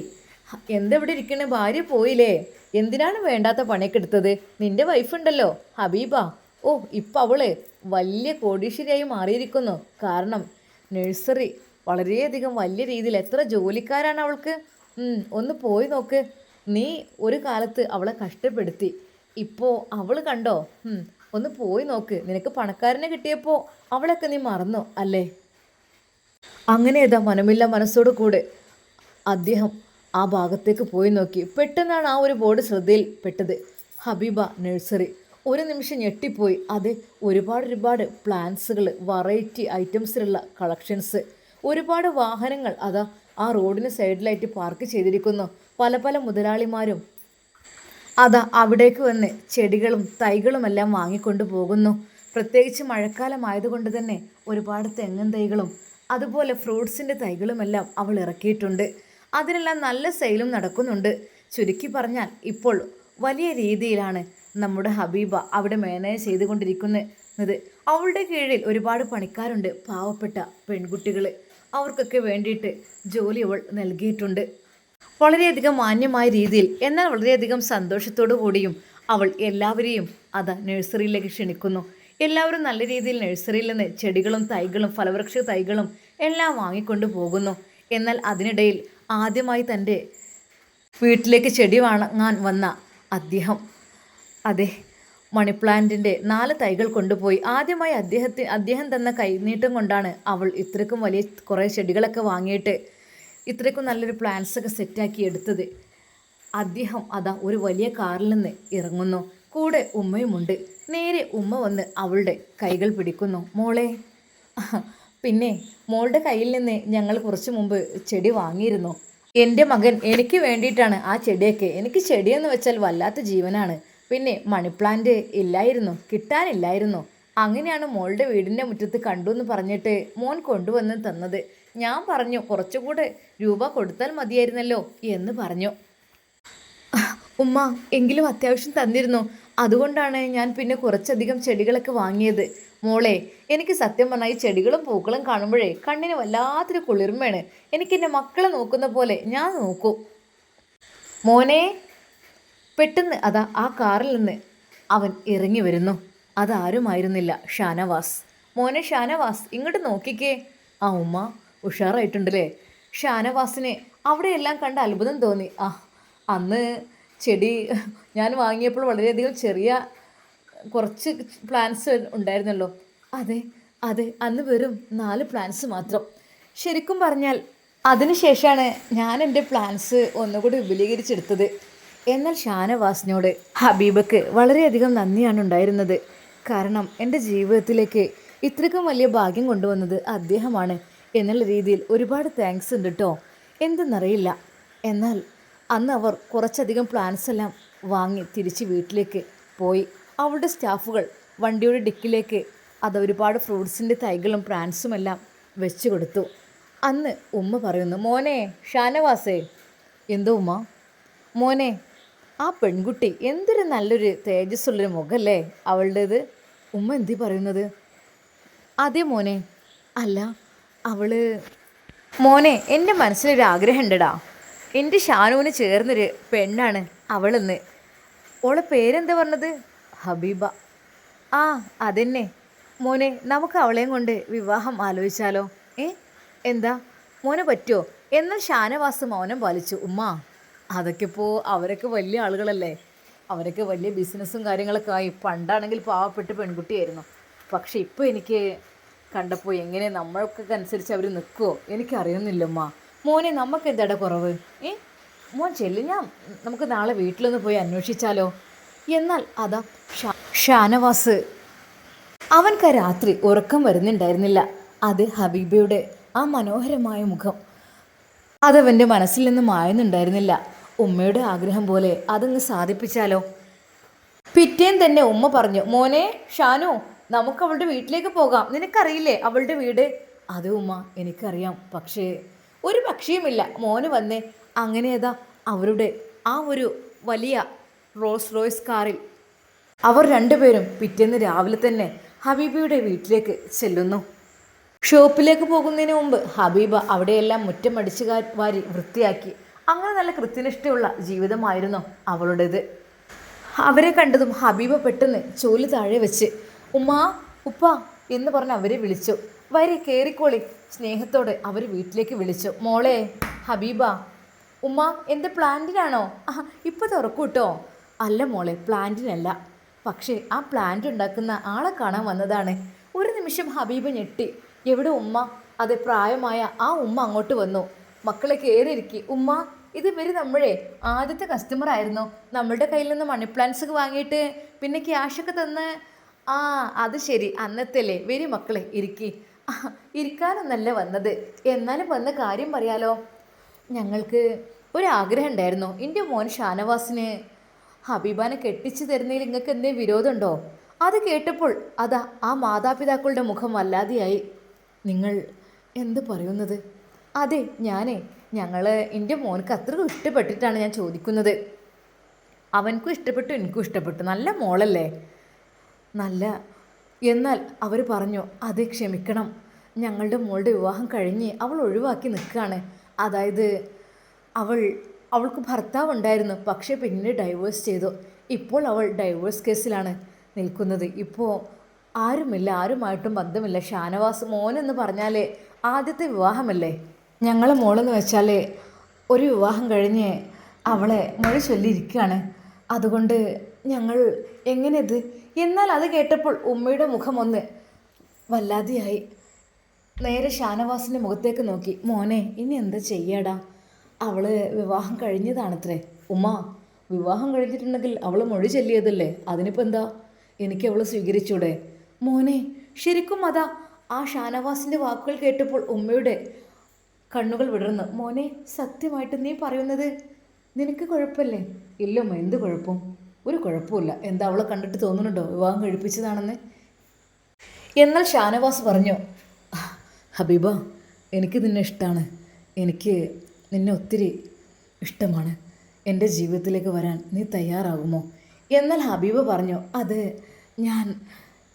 എന്തെവിടെ ഇരിക്കണേ, ഭാര്യ പോയില്ലേ? എന്തിനാണ് വേണ്ടാത്ത പണിയൊക്കെ എടുത്തത്? നിന്റെ വൈഫുണ്ടല്ലോ ഹബീബ. ഓ, ഇപ്പം അവള് വലിയ കോടീശ്വരിയായി മാറിയിരിക്കുന്നു. കാരണം നഴ്സറി വളരെയധികം വലിയ രീതിയിൽ എത്ര ജോലിക്കാരാണ് അവൾക്ക്. ഒന്ന് പോയി നോക്ക്. നീ ഒരു കാലത്ത് അവളെ കഷ്ടപ്പെടുത്തി. ഇപ്പോൾ അവൾ കണ്ടോ? ഒന്ന് പോയി നോക്ക്. നിനക്ക് പണക്കാരനെ കിട്ടിയപ്പോൾ അവളൊക്കെ നീ മറന്നു അല്ലേ? അങ്ങനെ ഏതാ മനമില്ല മനസ്സോടു കൂടെ അദ്ദേഹം ആ ഭാഗത്തേക്ക് പോയി നോക്കി. പെട്ടെന്നാണ് ആ ഒരു ബോർഡ് ശ്രദ്ധയിൽപ്പെട്ടത്. ഹബീബ നഴ്സറി. ഒരു നിമിഷം ഞെട്ടിപ്പോയി. അത് ഒരുപാട് പ്ലാന്റ്സുകൾ, വെറൈറ്റി ഐറ്റംസിലുള്ള കളക്ഷൻസ്, ഒരുപാട് വാഹനങ്ങൾ അതാ ആ റോഡിന് സൈഡിലായിട്ട് പാർക്ക് ചെയ്തിരിക്കുന്നു. പല പല മുതലാളിമാരും അതാ അവിടേക്ക് വന്ന് ചെടികളും തൈകളുമെല്ലാം വാങ്ങിക്കൊണ്ട് പോകുന്നു. പ്രത്യേകിച്ച് മഴക്കാലമായതുകൊണ്ട് തന്നെ ഒരുപാട് തെങ്ങൻ തൈകളും അതുപോലെ ഫ്രൂട്ട്സിൻ്റെ തൈകളുമെല്ലാം അവൾ ഇറക്കിയിട്ടുണ്ട്. അതിനെല്ലാം നല്ല സെയിലും നടക്കുന്നുണ്ട്. ചുരുക്കി പറഞ്ഞാൽ ഇപ്പോൾ വലിയ രീതിയിലാണ് നമ്മുടെ ഹബീബ അവിടെ മാനേജ് ചെയ്തുകൊണ്ടിരിക്കുന്നത്. അവളുടെ കീഴിൽ ഒരുപാട് പണിക്കാരുണ്ട്, പാവപ്പെട്ട പെൺകുട്ടികൾ. അവർക്കൊക്കെ വേണ്ടിയിട്ട് ജോലി അവൾ നൽകിയിട്ടുണ്ട്. വളരെയധികം മാന്യമായ രീതിയിൽ, എന്നാൽ വളരെയധികം സന്തോഷത്തോടു കൂടിയും അവൾ എല്ലാവരെയും അതാ നഴ്സറിയിലേക്ക് ക്ഷണിക്കുന്നു. എല്ലാവരും നല്ല രീതിയിൽ നഴ്സറിയിൽ നിന്ന് ചെടികളും തൈകളും ഫലവൃക്ഷ തൈകളും എല്ലാം വാങ്ങിക്കൊണ്ട് പോകുന്നു. എന്നാൽ അതിനിടയിൽ ആദ്യമായി തൻ്റെ വീട്ടിലേക്ക് ചെടി വാങ്ങാൻ വന്ന അദ്ദേഹം അതെ മണിപ്ലാന്റിൻ്റെ 4 തൈകൾ കൊണ്ടുപോയി. ആദ്യമായി അദ്ദേഹം തന്ന കൈനീട്ടം കൊണ്ടാണ് അവൾ ഇത്രയ്ക്കും വലിയ കുറേ ചെടികളൊക്കെ വാങ്ങിയിട്ട് ഇത്രയ്ക്കും നല്ലൊരു പ്ലാന്റ്സൊക്കെ സെറ്റാക്കി എടുത്തത്. അദ്ദേഹം അതാ ഒരു വലിയ കാറിൽ നിന്ന് ഇറങ്ങുന്നു. കൂടെ ഉമ്മയുമുണ്ട്. നേരെ ഉമ്മ വന്ന് അവളുടെ കൈകൾ പിടിക്കുന്നു. മോളെ, പിന്നെ മോളുടെ കയ്യിൽ നിന്ന് ഞങ്ങൾ കുറച്ച് മുമ്പ് ചെടി വാങ്ങിയിരുന്നു. എൻ്റെ മകൻ എനിക്ക് വേണ്ടിയിട്ടാണ് ആ ചെടിയൊക്കെ. എനിക്ക് ചെടിയെന്ന് വെച്ചാൽ വല്ലാത്ത ജീവനാണ്. പിന്നെ മണിപ്ലാന്റ് ഇല്ലായിരുന്നു, കിട്ടാനില്ലായിരുന്നു. അങ്ങനെയാണ് മോളുടെ വീടിൻ്റെ മുറ്റത്ത് കണ്ടു എന്ന് പറഞ്ഞിട്ട് മോൻ കൊണ്ടുവന്ന് തന്നത്. ഞാൻ പറഞ്ഞു കുറച്ചുകൂടെ രൂപ കൊടുത്താൽ മതിയായിരുന്നല്ലോ എന്ന് പറഞ്ഞു. ഉമ്മ, എങ്കിലും അത്യാവശ്യം തന്നിരുന്നു. അതുകൊണ്ടാണ് ഞാൻ പിന്നെ കുറച്ചധികം ചെടികളൊക്കെ വാങ്ങിയത്. മോളെ, എനിക്ക് സത്യം പറഞ്ഞാൽ ഈ ചെടികളും പൂക്കളും കാണുമ്പോഴേ കണ്ണിന് വല്ലാത്തൊരു കുളിർമയാണ്. എനിക്കെൻ്റെ മക്കളെ നോക്കുന്ന പോലെ ഞാൻ നോക്കൂ. മോനെ, പെട്ടെന്ന് അതാ ആ കാറിൽ നിന്ന് അവൻ ഇറങ്ങി വരുന്നു. അതാരുമായിരുന്നില്ല, ഷാനവാസ്. മോനെ ഷാനവാസ്, ഇങ്ങോട്ട് നോക്കിക്കേ. ആ ഉമ്മ ഉഷാറായിട്ടുണ്ടല്ലേ. ഷാനവാസിന് അവിടെയെല്ലാം കണ്ട അത്ഭുതം തോന്നി. അന്ന് ചെടി ഞാൻ വാങ്ങിയപ്പോൾ വളരെയധികം ചെറിയ കുറച്ച് പ്ലാന്റ്സ് ഉണ്ടായിരുന്നല്ലോ. അതെ അതെ, അന്ന് വെറും 4 പ്ലാന്റ്സ് മാത്രം. ശരിക്കും പറഞ്ഞാൽ അതിനുശേഷമാണ് ഞാൻ എൻ്റെ പ്ലാന്റ്സ് ഒന്നുകൂടി വിപുലീകരിച്ചെടുത്തത്. എന്നാൽ ഷാനവാസിനോട് ഹബീബക്ക് വളരെയധികം നന്ദിയാണ് ഉണ്ടായിരുന്നത്. കാരണം എൻ്റെ ജീവിതത്തിലേക്ക് ഇത്രയ്ക്കും വലിയ ഭാഗ്യം കൊണ്ടുവന്നത് അദ്ദേഹമാണ് എന്നുള്ള രീതിയിൽ ഒരുപാട് താങ്ക്സ് ഉണ്ട് കേട്ടോ. എന്തെന്നറിയില്ല. എന്നാൽ അന്ന് അവർ കുറച്ചധികം പ്ലാന്റ്സ് എല്ലാം വാങ്ങി തിരിച്ച് വീട്ടിലേക്ക് പോയി. അവളുടെ സ്റ്റാഫുകൾ വണ്ടിയുടെ ഡിക്കിലേക്ക് അത് ഒരുപാട് ഫ്രൂട്ട്സിൻ്റെ തൈകളും പ്ലാന്റ്സും എല്ലാം വെച്ച് കൊടുത്തു. അന്ന് ഉമ്മ പറയുന്നു, മോനെ ഷാനവാസേ. എന്തോ ഉമ്മ? മോനെ, ആ പെൺകുട്ടി എന്തൊരു നല്ലൊരു തേജസ്സുള്ളൊരു മുഖല്ലേ അവളുടേത്. ഉമ്മ എന്തി പറയുന്നത്? അതെ മോനെ. അല്ല, അവള് മോനെ, എൻ്റെ മനസ്സിലൊരു ആഗ്രഹം ഉണ്ടടാ. എൻ്റെ ഷാനുവിന് ചേർന്നൊരു പെണ്ണാണ് അവളെന്ന്. ഓളെ പേരെന്താ പറഞ്ഞത്? ഹബീബ. ആ അതെന്നെ മോനെ, നമുക്ക് അവളെയും കൊണ്ട് വിവാഹം ആലോചിച്ചാലോ? എന്താ മോനെ, പറ്റുമോ? എന്നാൽ ഷാനവാസ് മൗനം പാലിച്ചു. ഉമ്മ, അതൊക്കെ ഇപ്പോൾ അവരൊക്കെ വലിയ ആളുകളല്ലേ, അവരൊക്കെ വലിയ ബിസിനസ്സും കാര്യങ്ങളൊക്കെ ആയി. പണ്ടാണെങ്കിൽ പാവപ്പെട്ട് പെൺകുട്ടിയായിരുന്നു. പക്ഷെ ഇപ്പോൾ എനിക്ക് കണ്ടപ്പോൾ എങ്ങനെ നമ്മൾക്കൊക്കെ അനുസരിച്ച് അവർ നിൽക്കുമോ എനിക്കറിയുന്നില്ലമ്മ. മോനെ നമുക്ക് എന്താടാ കുറവ്? മോൻ ചെല്ലു, നമുക്ക് നാളെ വീട്ടിലൊന്ന് പോയി അന്വേഷിച്ചാലോ? എന്നാൽ അതാ ഷാനവാസ്, അവൻക്ക് രാത്രി ഉറക്കം വരുന്നുണ്ടായിരുന്നില്ല. അത് ഹബീബയുടെ ആ മനോഹരമായ മുഖം അതവൻ്റെ മനസ്സിൽ നിന്ന് മായുന്നുണ്ടായിരുന്നില്ല. ഉമ്മയുടെ ആഗ്രഹം പോലെ അതങ്ങ് സാധിപ്പിച്ചാലോ? പിറ്റേന്ന് തന്നെ ഉമ്മ പറഞ്ഞു, മോനെ ഷാനു, നമുക്ക് അവളുടെ വീട്ടിലേക്ക് പോകാം. നിനക്കറിയില്ലേ അവളുടെ വീട്? അത് ഉമ്മ, എനിക്കറിയാം. പക്ഷേ ഒരു പക്ഷിയുമില്ല. മോന് വന്നേ. അങ്ങനെ ഏതാ അവരുടെ ആ ഒരു വലിയ റോൾസ് റോയ്സ് കാറിൽ അവർ രണ്ടുപേരും പിറ്റേന്ന് രാവിലെ തന്നെ ഹബീബയുടെ വീട്ടിലേക്ക് ചെല്ലുന്നു. ഷോപ്പിലേക്ക് പോകുന്നതിന് മുമ്പ് ഹബീബ അവിടെയെല്ലാം മുറ്റം അടിച്ചു വാരി വൃത്തിയാക്കി. അങ്ങനെ നല്ല കൃത്യനിഷ്ഠയുള്ള ജീവിതമായിരുന്നു അവളുടേത്. അവരെ കണ്ടതും ഹബീബ പെട്ടെന്ന് ചോലി താഴെ വെച്ച് ഉമ്മാ ഉപ്പ എന്ന് പറഞ്ഞ് അവരെ വിളിച്ചു. വരി കയറിക്കോളി. സ്നേഹത്തോടെ അവർ വീട്ടിലേക്ക് വിളിച്ചു. മോളെ ഹബീബ. ഉമ്മ എന്ത് പ്ലാന്റിനാണോ? ഇപ്പോൾ തുറക്കൂട്ടോ. അല്ല മോളെ, പ്ലാന്റിനല്ല. പക്ഷേ ആ പ്ലാന്റ് ഉണ്ടാക്കുന്ന ആളെ കാണാൻ വന്നതാണ്. ഒരു നിമിഷം ഹബീബ ഞെട്ടി. എവിടെ ഉമ്മ? അതെ, പ്രായമായ ആ ഉമ്മ അങ്ങോട്ട് വന്നു. മക്കളെ കയറിയിരിക്കി. ഉമ്മ, ഇത് വരെ നമ്മളെ ആദ്യത്തെ കസ്റ്റമർ ആയിരുന്നു. നമ്മളുടെ കയ്യിൽ നിന്ന് മണി പ്ലാന്റ്സ് വാങ്ങിയിട്ട് പിന്നെ ക്യാഷൊക്കെ തന്ന്. അത് ശരി, അന്നത്തേല്ലേ. വരി മക്കളെ ഇരിക്കി. ഇരിക്കാനൊന്നല്ല വന്നത്, എന്നാലും വന്ന കാര്യം പറയാലോ. ഞങ്ങൾക്ക് ഒരാഗ്രഹം ഉണ്ടായിരുന്നു. എൻ്റെ മോൻ ഷാനവാസിന് ഹബീബാനെ കെട്ടിച്ചു തരുന്നതിൽ നിങ്ങൾക്ക് എന്തേ വിരോധമുണ്ടോ? അത് കേട്ടപ്പോൾ അതാ ആ മാതാപിതാക്കളുടെ മുഖം വല്ലാതെയായി. നിങ്ങൾ എന്ത് പറയുന്നത്? അതെ, എൻ്റെ മോനക്ക് അത്ര ഇഷ്ടപ്പെട്ടിട്ടാണ് ഞാൻ ചോദിക്കുന്നത്. അവനക്കും ഇഷ്ടപ്പെട്ടു, എനിക്കും ഇഷ്ടപ്പെട്ടു. നല്ല മോളല്ലേ? നല്ല. എന്നാൽ അവർ പറഞ്ഞു, അതെ ക്ഷമിക്കണം, ഞങ്ങളുടെ മോളുടെ വിവാഹം കഴിഞ്ഞ് അവൾ ഒഴിവാക്കി നിൽക്കുകയാണ്. അതായത് അവൾക്ക് ഭർത്താവ് ഉണ്ടായിരുന്നു, പക്ഷേ പിന്നീട് ഡൈവേഴ്സ് ചെയ്തു. ഇപ്പോൾ അവൾ ഡൈവേഴ്സ് കേസിലാണ് നിൽക്കുന്നത്. ഇപ്പോൾ ആരുമില്ല, ആരുമായിട്ടും ബന്ധമില്ല. ഷാനവാസ് മോനെന്ന് പറഞ്ഞാൽ ആദ്യത്തെ വിവാഹമല്ലേ. ഞങ്ങളെ മോളെന്ന് വെച്ചാൽ ഒരു വിവാഹം കഴിഞ്ഞ് അവളെ മൊഴി ചൊല്ലിയിരിക്കുകയാണ്. അതുകൊണ്ട് ഞങ്ങൾ എങ്ങനെയത്? എന്നാൽ അത് കേട്ടപ്പോൾ ഉമ്മയുടെ മുഖം ഒന്ന് വല്ലാതെയായി. നേരെ ഷാനവാസിൻ്റെ മുഖത്തേക്ക് നോക്കി. മോനെ, ഇനി എന്താ ചെയ്യാടാ? അവള് വിവാഹം കഴിഞ്ഞതാണത്രേ. ഉമ്മ, വിവാഹം കഴിഞ്ഞിട്ടുണ്ടെങ്കിൽ അവൾ മൊഴി ചൊല്ലിയതല്ലേ, അതിനിപ്പോൾ എന്താ? എനിക്ക് അവളെ സ്വീകരിച്ചൂടെ? മോനെ, ശരിക്കും അതാ. ആ ഷാനവാസിൻ്റെ വാക്കുകൾ കേട്ടപ്പോൾ ഉമ്മയുടെ കണ്ണുകൾ വിടർന്നു. മോനെ, സത്യമായിട്ട് നീ പറയുന്നത് നിനക്ക് കുഴപ്പമില്ലേ? ഇല്ലമ്മ, എന്ത് കുഴപ്പം? ഒരു കുഴപ്പമില്ല. എന്താ അവളെ കണ്ടിട്ട് തോന്നുന്നുണ്ടോ വിവാഹം കഴിപ്പിച്ചതാണെന്ന്? എന്നാൽ ഷാനവാസ് പറഞ്ഞു, ഹബീബ, എനിക്ക് നിന്നെ ഇഷ്ടമാണ്. എനിക്ക് നിന്നെ ഒത്തിരി ഇഷ്ടമാണ്. എൻ്റെ ജീവിതത്തിലേക്ക് വരാൻ നീ തയ്യാറാകുമോ? എന്നാൽ ഹബീബ പറഞ്ഞു, അത്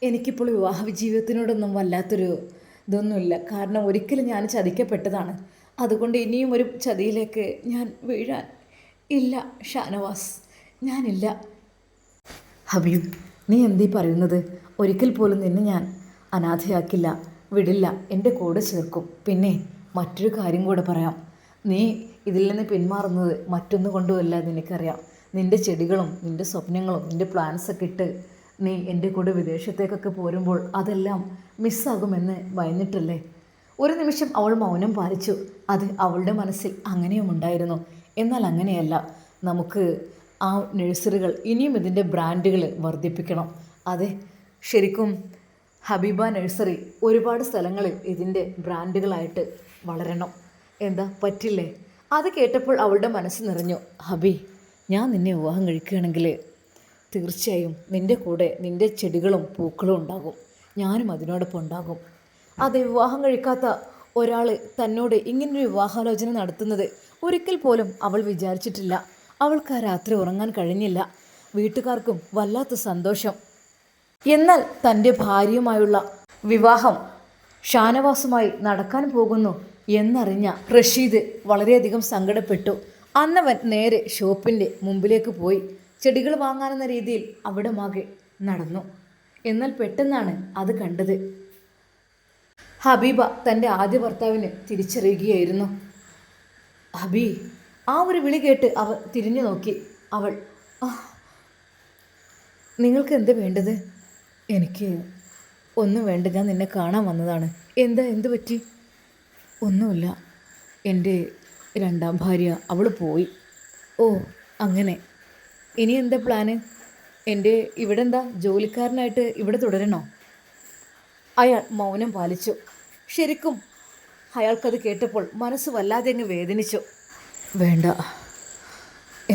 എനിക്കിപ്പോൾ വിവാഹ ജീവിതത്തിനോടൊന്നും വല്ലാത്തൊരു ഇതൊന്നുമില്ല. കാരണം ഒരിക്കലും ഞാൻ ചതിക്കപ്പെട്ടതാണ്. അതുകൊണ്ട് ഇനിയും ഒരു ചതിയിലേക്ക് ഞാൻ വീഴാൻ ഇല്ല ഷാനവാസ്, ഞാനില്ല. ഹബീബ്, നീ എന്തീ പറയുന്നത്? ഒരിക്കൽ പോലും നിന്നെ ഞാൻ അനാഥയാക്കില്ല, വിടില്ല, എൻ്റെ കൂടെ ചേർക്കും. പിന്നെ മറ്റൊരു കാര്യം കൂടെ പറയാം. നീ ഇതിൽ നിന്ന് പിന്മാറുന്നത് മറ്റൊന്നു കൊണ്ടുമല്ല, നിനക്കറിയാം. നിൻ്റെ ചെടികളും നിൻ്റെ സ്വപ്നങ്ങളും നിൻ്റെ പ്ലാൻസൊക്കെ ഇട്ട് നീ എൻ്റെ കൂടെ വിദേശത്തേക്കൊക്കെ പോരുമ്പോൾ അതെല്ലാം മിസ്സാകുമെന്ന് ഭയന്നിട്ടല്ലേ? ഒരു നിമിഷം അവൾ മൗനം പാലിച്ചു. അത് അവളുടെ മനസ്സിൽ അങ്ങനെയും ഉണ്ടായിരുന്നു. എന്നാൽ അങ്ങനെയല്ല. നമുക്ക് ആ നഴ്സറികൾ ഇനിയും ഇതിൻ്റെ ബ്രാൻഡുകൾ വർദ്ധിപ്പിക്കണം. അതെ, ശരിക്കും ഹബീബ നഴ്സറി ഒരുപാട് സ്ഥലങ്ങളിൽ ഇതിൻ്റെ ബ്രാൻഡുകളായിട്ട് വളരണം. എന്താ പറ്റില്ലേ? അത് കേട്ടപ്പോൾ അവളുടെ മനസ്സ് നിറഞ്ഞു. ഹബി, ഞാൻ നിന്നെ വിവാഹം കഴിക്കുകയാണെങ്കിൽ തീർച്ചയായും നിൻ്റെ കൂടെ നിൻ്റെ ചെടികളും പൂക്കളും ഉണ്ടാകും, ഞാനും അതിനോടൊപ്പം ഉണ്ടാകും. അതെ, വിവാഹം കഴിക്കാത്ത ഒരാൾ തന്നോട് ഇങ്ങനൊരു വിവാഹാലോചന നടത്തുന്നത് ഒരിക്കൽ പോലും അവൾ വിചാരിച്ചിട്ടില്ല. അവൾക്ക് ആ രാത്രി ഉറങ്ങാൻ കഴിഞ്ഞില്ല. വീട്ടുകാർക്കും വല്ലാത്ത സന്തോഷം. എന്നാൽ തൻ്റെ ഭാര്യയുമായുള്ള വിവാഹം ഷാനവാസുമായി നടക്കാൻ പോകുന്നു എന്നറിഞ്ഞ റഷീദ് വളരെയധികം സങ്കടപ്പെട്ടു. അന്നവൻ നേരെ ഷോപ്പിൻ്റെ മുമ്പിലേക്ക് പോയി ചെടികൾ വാങ്ങാനെന്ന രീതിയിൽ അവിടെ മാകെ നടന്നു. എന്നാൽ പെട്ടെന്നാണ് അത് കണ്ടത്. ഹബീബ തൻ്റെ ആദ്യ ഭർത്താവിനെ തിരിച്ചറിയുകയായിരുന്നു. ഹബീ, ആ ഒരു വിളി കേട്ട് അവൾ തിരിഞ്ഞു നോക്കി. അവൾ, നിങ്ങൾക്ക് എന്ത് വേണ്ടത്? എനിക്ക് ഒന്നും വേണ്ട, ഞാൻ നിന്നെ കാണാൻ വന്നതാണ്. എന്താ, എന്തു പറ്റി? ഒന്നുമില്ല, എൻ്റെ രണ്ടാം ഭാര്യ അവൾ പോയി. ഓ, അങ്ങനെ. ഇനി എന്താ പ്ലാന്? എൻ്റെ ഇവിടെ എന്താ, ജോലിക്കാരനായിട്ട് ഇവിടെ തുടരണോ? അയാൾ മൗനം പാലിച്ചു. ശരിക്കും അയാൾക്കത് കേട്ടപ്പോൾ മനസ്സ് വല്ലാതെ അങ്ങ് വേദനിച്ചു. വേണ്ട,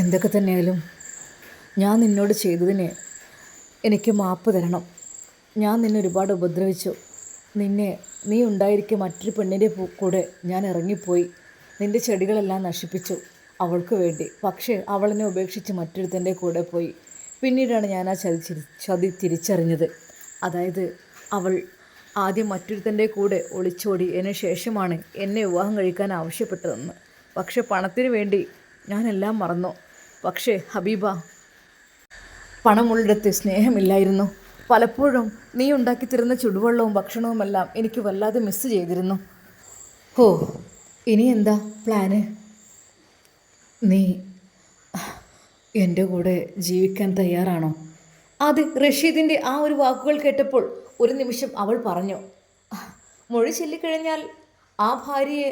എന്തൊക്കെ തന്നെയായാലും ഞാൻ നിന്നോട് ചെയ്തതിന് എനിക്ക് മാപ്പ് തരണം. ഞാൻ നിന്നെ ഒരുപാട് ഉപദ്രവിച്ചു. നീ ഉണ്ടായിരിക്കെ മറ്റൊരു പെണ്ണിൻ്റെ കൂടെ ഞാൻ ഇറങ്ങിപ്പോയി. നിൻ്റെ ചെടികളെല്ലാം നശിപ്പിച്ചു അവൾക്ക് വേണ്ടി. പക്ഷേ അവളെന്നെ ഉപേക്ഷിച്ച് മറ്റൊരുത്തൻ്റെ കൂടെ പോയി. പിന്നീടാണ് ഞാൻ ആ ചതി തിരിച്ചറിഞ്ഞത്. അതായത് അവൾ ആദ്യം മറ്റൊരുത്തൻ്റെ കൂടെ ഒളിച്ചോടി അതിന് ശേഷമാണ് എന്നെ വിവാഹം കഴിക്കാൻ ആവശ്യപ്പെട്ടതെന്ന്. പക്ഷെ പണത്തിന് വേണ്ടി ഞാനെല്ലാം മറന്നു. പക്ഷേ ഹബീബ, പണമുള്ളിടത്ത് സ്നേഹമില്ലായിരുന്നു. പലപ്പോഴും നീ ഉണ്ടാക്കി തരുന്ന ചുടുവെള്ളവും ഭക്ഷണവുമെല്ലാം എനിക്ക് വല്ലാതെ മിസ് ചെയ്തിരുന്നു. ഓ, ഇനി എന്താ പ്ലാന്? നീ എൻ്റെ കൂടെ ജീവിക്കാൻ തയ്യാറാണോ? അത് റഷീദിൻ്റെ ആ ഒരു വാക്കുകൾ കേട്ടപ്പോൾ ഒരു നിമിഷം അവൾ പറഞ്ഞു, മൊഴി ചൊല്ലിക്കഴിഞ്ഞാൽ ആ ഭാര്യയെ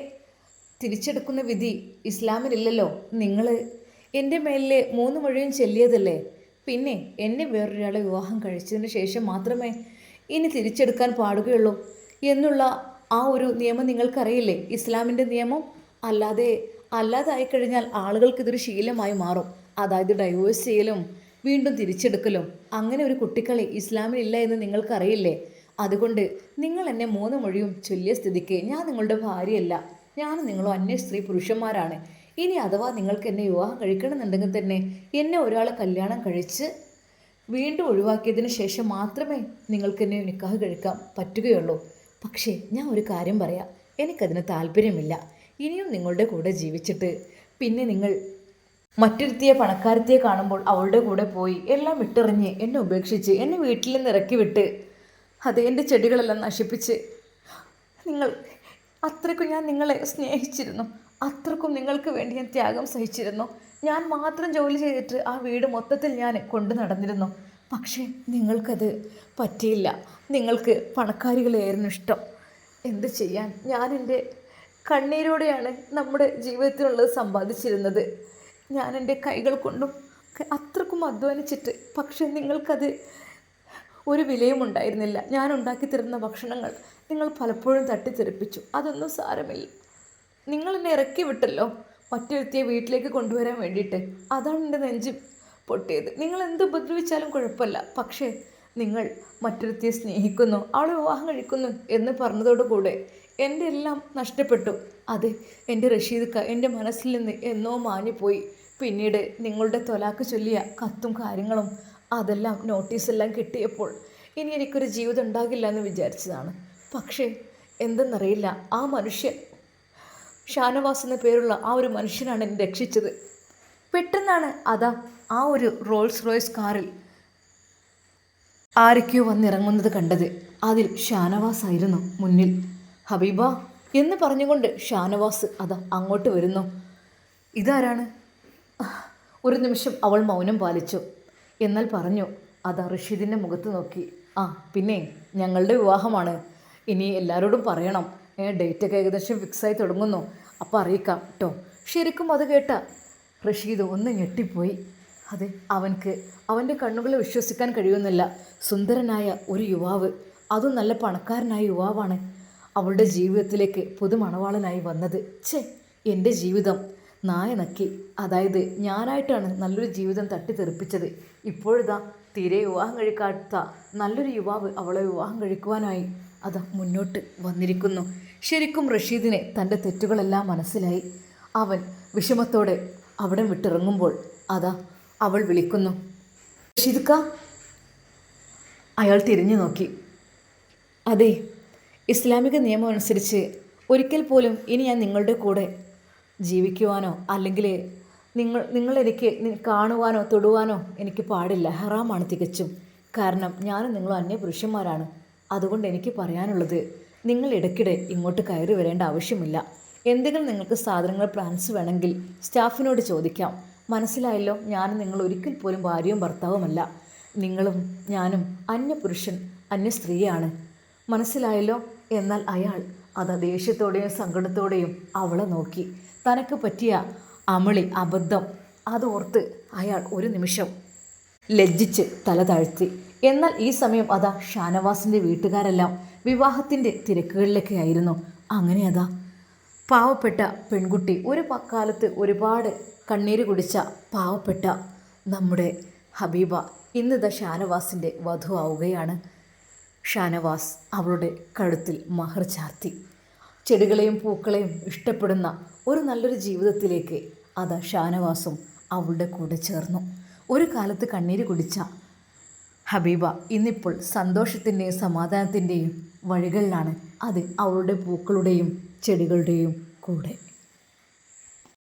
തിരിച്ചെടുക്കുന്ന വിധി ഇസ്ലാമിലില്ലല്ലോ. നിങ്ങൾ എൻ്റെ മേലിലെ 3 മൊഴിയും ചൊല്ലിയതല്ലേ. പിന്നെ എന്നെ വേറൊരാളെ വിവാഹം കഴിച്ചതിന് ശേഷം മാത്രമേ ഇനി തിരിച്ചെടുക്കാൻ പാടുകയുള്ളൂ എന്നുള്ള ആ ഒരു നിയമം നിങ്ങൾക്കറിയില്ലേ, ഇസ്ലാമിൻ്റെ നിയമം? അല്ലാതായിക്കഴിഞ്ഞാൽ ആളുകൾക്കിതൊരു ശീലമായി മാറും. അതായത് ഡൈവേഴ്സ് ചെയ്യലും വീണ്ടും തിരിച്ചെടുക്കലും. അങ്ങനെ ഒരു കുട്ടിക്കളി ഇസ്ലാമിലില്ല എന്ന് നിങ്ങൾക്കറിയില്ലേ? അതുകൊണ്ട് നിങ്ങൾ എന്നെ 3 മൊഴിയും ചൊല്ലിയ സ്ഥിതിക്ക് ഞാൻ നിങ്ങളുടെ ഭാര്യയല്ല. ഞാനും നിങ്ങളും അന്യ സ്ത്രീ പുരുഷന്മാരാണ്. ഇനി അഥവാ നിങ്ങൾക്ക് എന്നെ വിവാഹം കഴിക്കണമെന്നുണ്ടെങ്കിൽ തന്നെ എന്നെ ഒരാൾ കല്യാണം കഴിച്ച് വീണ്ടും ഒഴിവാക്കിയതിന് ശേഷം മാത്രമേ നിങ്ങൾക്ക് എന്നെ നിക്കാഹ് കഴിക്കാൻ പറ്റുകയുള്ളൂ. പക്ഷേ ഞാൻ ഒരു കാര്യം പറയാം, എനിക്കതിന് താല്പര്യമില്ല. ഇനിയും നിങ്ങളുടെ കൂടെ ജീവിച്ചിട്ട് പിന്നെ നിങ്ങൾ മറ്റൊരുത്തിയെ പണക്കാരത്തിയെ കാണുമ്പോൾ അവളുടെ കൂടെ പോയി എല്ലാം വിട്ടെറിഞ്ഞ് എന്നെ ഉപേക്ഷിച്ച് എന്നെ വീട്ടിൽ നിന്ന് ഇറക്കി വിട്ട് അത് എൻ്റെ ചെടികളെല്ലാം നശിപ്പിച്ച് അത്രയ്ക്കും ഞാൻ നിങ്ങളെ സ്നേഹിച്ചിരുന്നു. അത്രക്കും നിങ്ങൾക്ക് വേണ്ടി ഞാൻ ത്യാഗം സഹിച്ചിരുന്നു. ഞാൻ മാത്രം ജോലി ചെയ്തിട്ട് ആ വീട് മൊത്തത്തിൽ ഞാൻ കൊണ്ടു നടന്നിരുന്നു. പക്ഷേ നിങ്ങൾക്കത് പറ്റിയില്ല. നിങ്ങൾക്ക് പണക്കാരികളെയായിരുന്നു ഇഷ്ടം. എന്ത് ചെയ്യാൻ, ഞാൻ എൻ്റെ കണ്ണീരോടെയാണ് നമ്മുടെ ജീവിതത്തിലുള്ളത് സമ്പാദിച്ചിരുന്നത്. ഞാൻ എൻ്റെ കൈകൾ കൊണ്ടും അത്രക്കും അധ്വാനിച്ചിട്ട്. പക്ഷേ നിങ്ങൾക്കത് ഒരു വിലയും ഉണ്ടായിരുന്നില്ല. ഞാൻ ഉണ്ടാക്കി തരുന്ന ഭക്ഷണങ്ങൾ നിങ്ങൾ പലപ്പോഴും തട്ടിത്തെറിപ്പിച്ചു. അതൊന്നും സാരമില്ല. നിങ്ങൾ എന്നെ ഇറക്കി വിട്ടല്ലോ മറ്റൊരുത്തിയെ വീട്ടിലേക്ക് കൊണ്ടുവരാൻ വേണ്ടിയിട്ട്. അതാണ് എൻ്റെ നെഞ്ച് പൊട്ടിയത്. നിങ്ങൾ എന്ത് ഉപദ്രവിച്ചാലും കുഴപ്പമില്ല. പക്ഷേ നിങ്ങൾ മറ്റൊരുത്തിയെ സ്നേഹിക്കുന്നു, അവളെ വിവാഹം കഴിക്കുന്നു എന്ന് പറഞ്ഞതോടുകൂടെ എൻ്റെ എല്ലാം നഷ്ടപ്പെട്ടു. അത് എൻ്റെ റഷീദ് എൻ്റെ മനസ്സിൽ നിന്ന് എന്നോ മാഞ്ഞുപോയി. പിന്നീട് നിങ്ങളുടെ തൊലാക്ക് ചൊല്ലിയ കത്തും കാര്യങ്ങളും അതെല്ലാം നോട്ടീസെല്ലാം കിട്ടിയപ്പോൾ ഇനി എനിക്കൊരു ജീവിതം ഉണ്ടാകില്ല എന്ന് വിചാരിച്ചതാണ്. പക്ഷേ എന്തെന്നറിയില്ല, ആ മനുഷ്യൻ ഷാനവാസ് എന്ന പേരുള്ള ആ ഒരു മനുഷ്യനാണ് എന്നെ രക്ഷിച്ചത്. പെട്ടെന്നാണ് അതാ ആ ഒരു റോൾസ് റോയ്സ് കാറിൽ ആരൊക്കെയോ വന്നിറങ്ങുന്നത് കണ്ടത്. അതിൽ ഷാനവാസ് ആയിരുന്നു മുന്നിൽ. ഹബീബ എന്ന് പറഞ്ഞുകൊണ്ട് ഷാനവാസ് അതാ അങ്ങോട്ട് വരുന്നു. ഇതാരാണ്? ഒരു നിമിഷം അവൾ മൗനം പാലിച്ചു. എന്നാൽ പറഞ്ഞു, അതാ റഷീദിൻ്റെ മുഖത്ത് നോക്കി. ആ പിന്നെ ഞങ്ങളുടെ വിവാഹമാണ്. ഇനി എല്ലാവരോടും പറയണം. ഡേറ്റൊക്കെ ഏകദേശം ഫിക്സായി തുടങ്ങുന്നു. അപ്പോൾ അറിയിക്കാം കേട്ടോ. ശരിക്കും അത് കേട്ട റഷീദ് ഒന്ന് ഞെട്ടിപ്പോയി. അത് അവൻ്റെ കണ്ണുകളെ വിശ്വസിക്കാൻ കഴിയുന്നില്ല. സുന്ദരനായ ഒരു യുവാവ്, അതും നല്ല പണക്കാരനായ യുവാവാണ് അവളുടെ ജീവിതത്തിലേക്ക് പുതുമണവാളനായി വന്നത്. എൻ്റെ ജീവിതം നായ നക്കി. അതായത് ഞാനായിട്ടാണ് നല്ലൊരു ജീവിതം തട്ടിത്തെറിപ്പിച്ചത്. ഇപ്പോഴിതാ തീരെ വിവാഹം കഴിക്കാത്ത നല്ലൊരു യുവാവ് അവളെ വിവാഹം കഴിക്കുവാനായി അതാ മുന്നോട്ട് വന്നിരിക്കുന്നു. ശരിക്കും റഷീദിനെ തൻ്റെ തെറ്റുകളെല്ലാം മനസ്സിലായി. അവൻ വിഷമത്തോടെ അവിടെ വിട്ടിറങ്ങുമ്പോൾ അതാ അവൾ വിളിക്കുന്നു, റഷീദ്ക്ക. അയാൾ തിരിഞ്ഞു നോക്കി. അതെ, ഇസ്ലാമിക നിയമം അനുസരിച്ച് ഒരിക്കൽ പോലും ഇനി ഞാൻ നിങ്ങളുടെ കൂടെ ജീവിക്കുവാനോ അല്ലെങ്കിൽ നിങ്ങളെനിക്ക് കാണുവാനോ തൊടുവാനോ എനിക്ക് പാടില്ല. ഹറാമാണ് തികച്ചും. കാരണം ഞാനും നിങ്ങളും അന്യപുരുഷന്മാരാണ്. അതുകൊണ്ട് എനിക്ക് പറയാനുള്ളത്, നിങ്ങൾ ഇടയ്ക്കിടെ ഇങ്ങോട്ട് കയറി വരേണ്ട ആവശ്യമില്ല. എന്തെങ്കിലും നിങ്ങൾക്ക് സാധനങ്ങൾ പ്ലാൻസ് വേണമെങ്കിൽ സ്റ്റാഫിനോട് ചോദിക്കാം. മനസ്സിലായല്ലോ? ഞാനും നിങ്ങൾ ഒരിക്കൽ പോലും ഭാര്യയും ഭർത്താവുമല്ല. നിങ്ങളും ഞാനും അന്യപുരുഷൻ അന്യ സ്ത്രീയാണ്. മനസ്സിലായല്ലോ? എന്നാൽ അയാൾ അത് ദേഷ്യത്തോടെയും സങ്കടത്തോടെയും അവളെ നോക്കി. തനക്ക് പറ്റിയ അബദ്ധം അതോർത്ത് അയാൾ ഒരു നിമിഷം ലജ്ജിച്ച് തല താഴ്ത്തി. എന്നാൽ ഈ സമയം അതാ ഷാനവാസിൻ്റെ വീട്ടുകാരെല്ലാം വിവാഹത്തിൻ്റെ തിരക്കുകളിലൊക്കെ ആയിരുന്നു. അങ്ങനെ അതാ പാവപ്പെട്ട പെൺകുട്ടി, ഒരു കാലത്ത് ഒരുപാട് കണ്ണീര് കുടിച്ച പാവപ്പെട്ട നമ്മുടെ ഹബീബ ഇന്നിതാ ഷാനവാസിൻ്റെ വധുവാവുകയാണ്. ഷാനവാസ് അവളുടെ കഴുത്തിൽ മഹർ ചാർത്തി. ചെടികളെയും പൂക്കളെയും ഇഷ്ടപ്പെടുന്ന ഒരു നല്ലൊരു ജീവിതത്തിലേക്ക് അതാ ഷാനവാസും അവളുടെ കൂടെ ചേർന്നു. ഒരു കാലത്ത് കണ്ണീര് കുടിച്ച ഹബീബ ഇന്നിപ്പോൾ സന്തോഷത്തിൻ്റെയും സമാധാനത്തിൻ്റെയും വഴികളിലാണ്. അത് അവളുടെ പൂക്കളുടെയും ചെടികളുടെയും കൂടെ.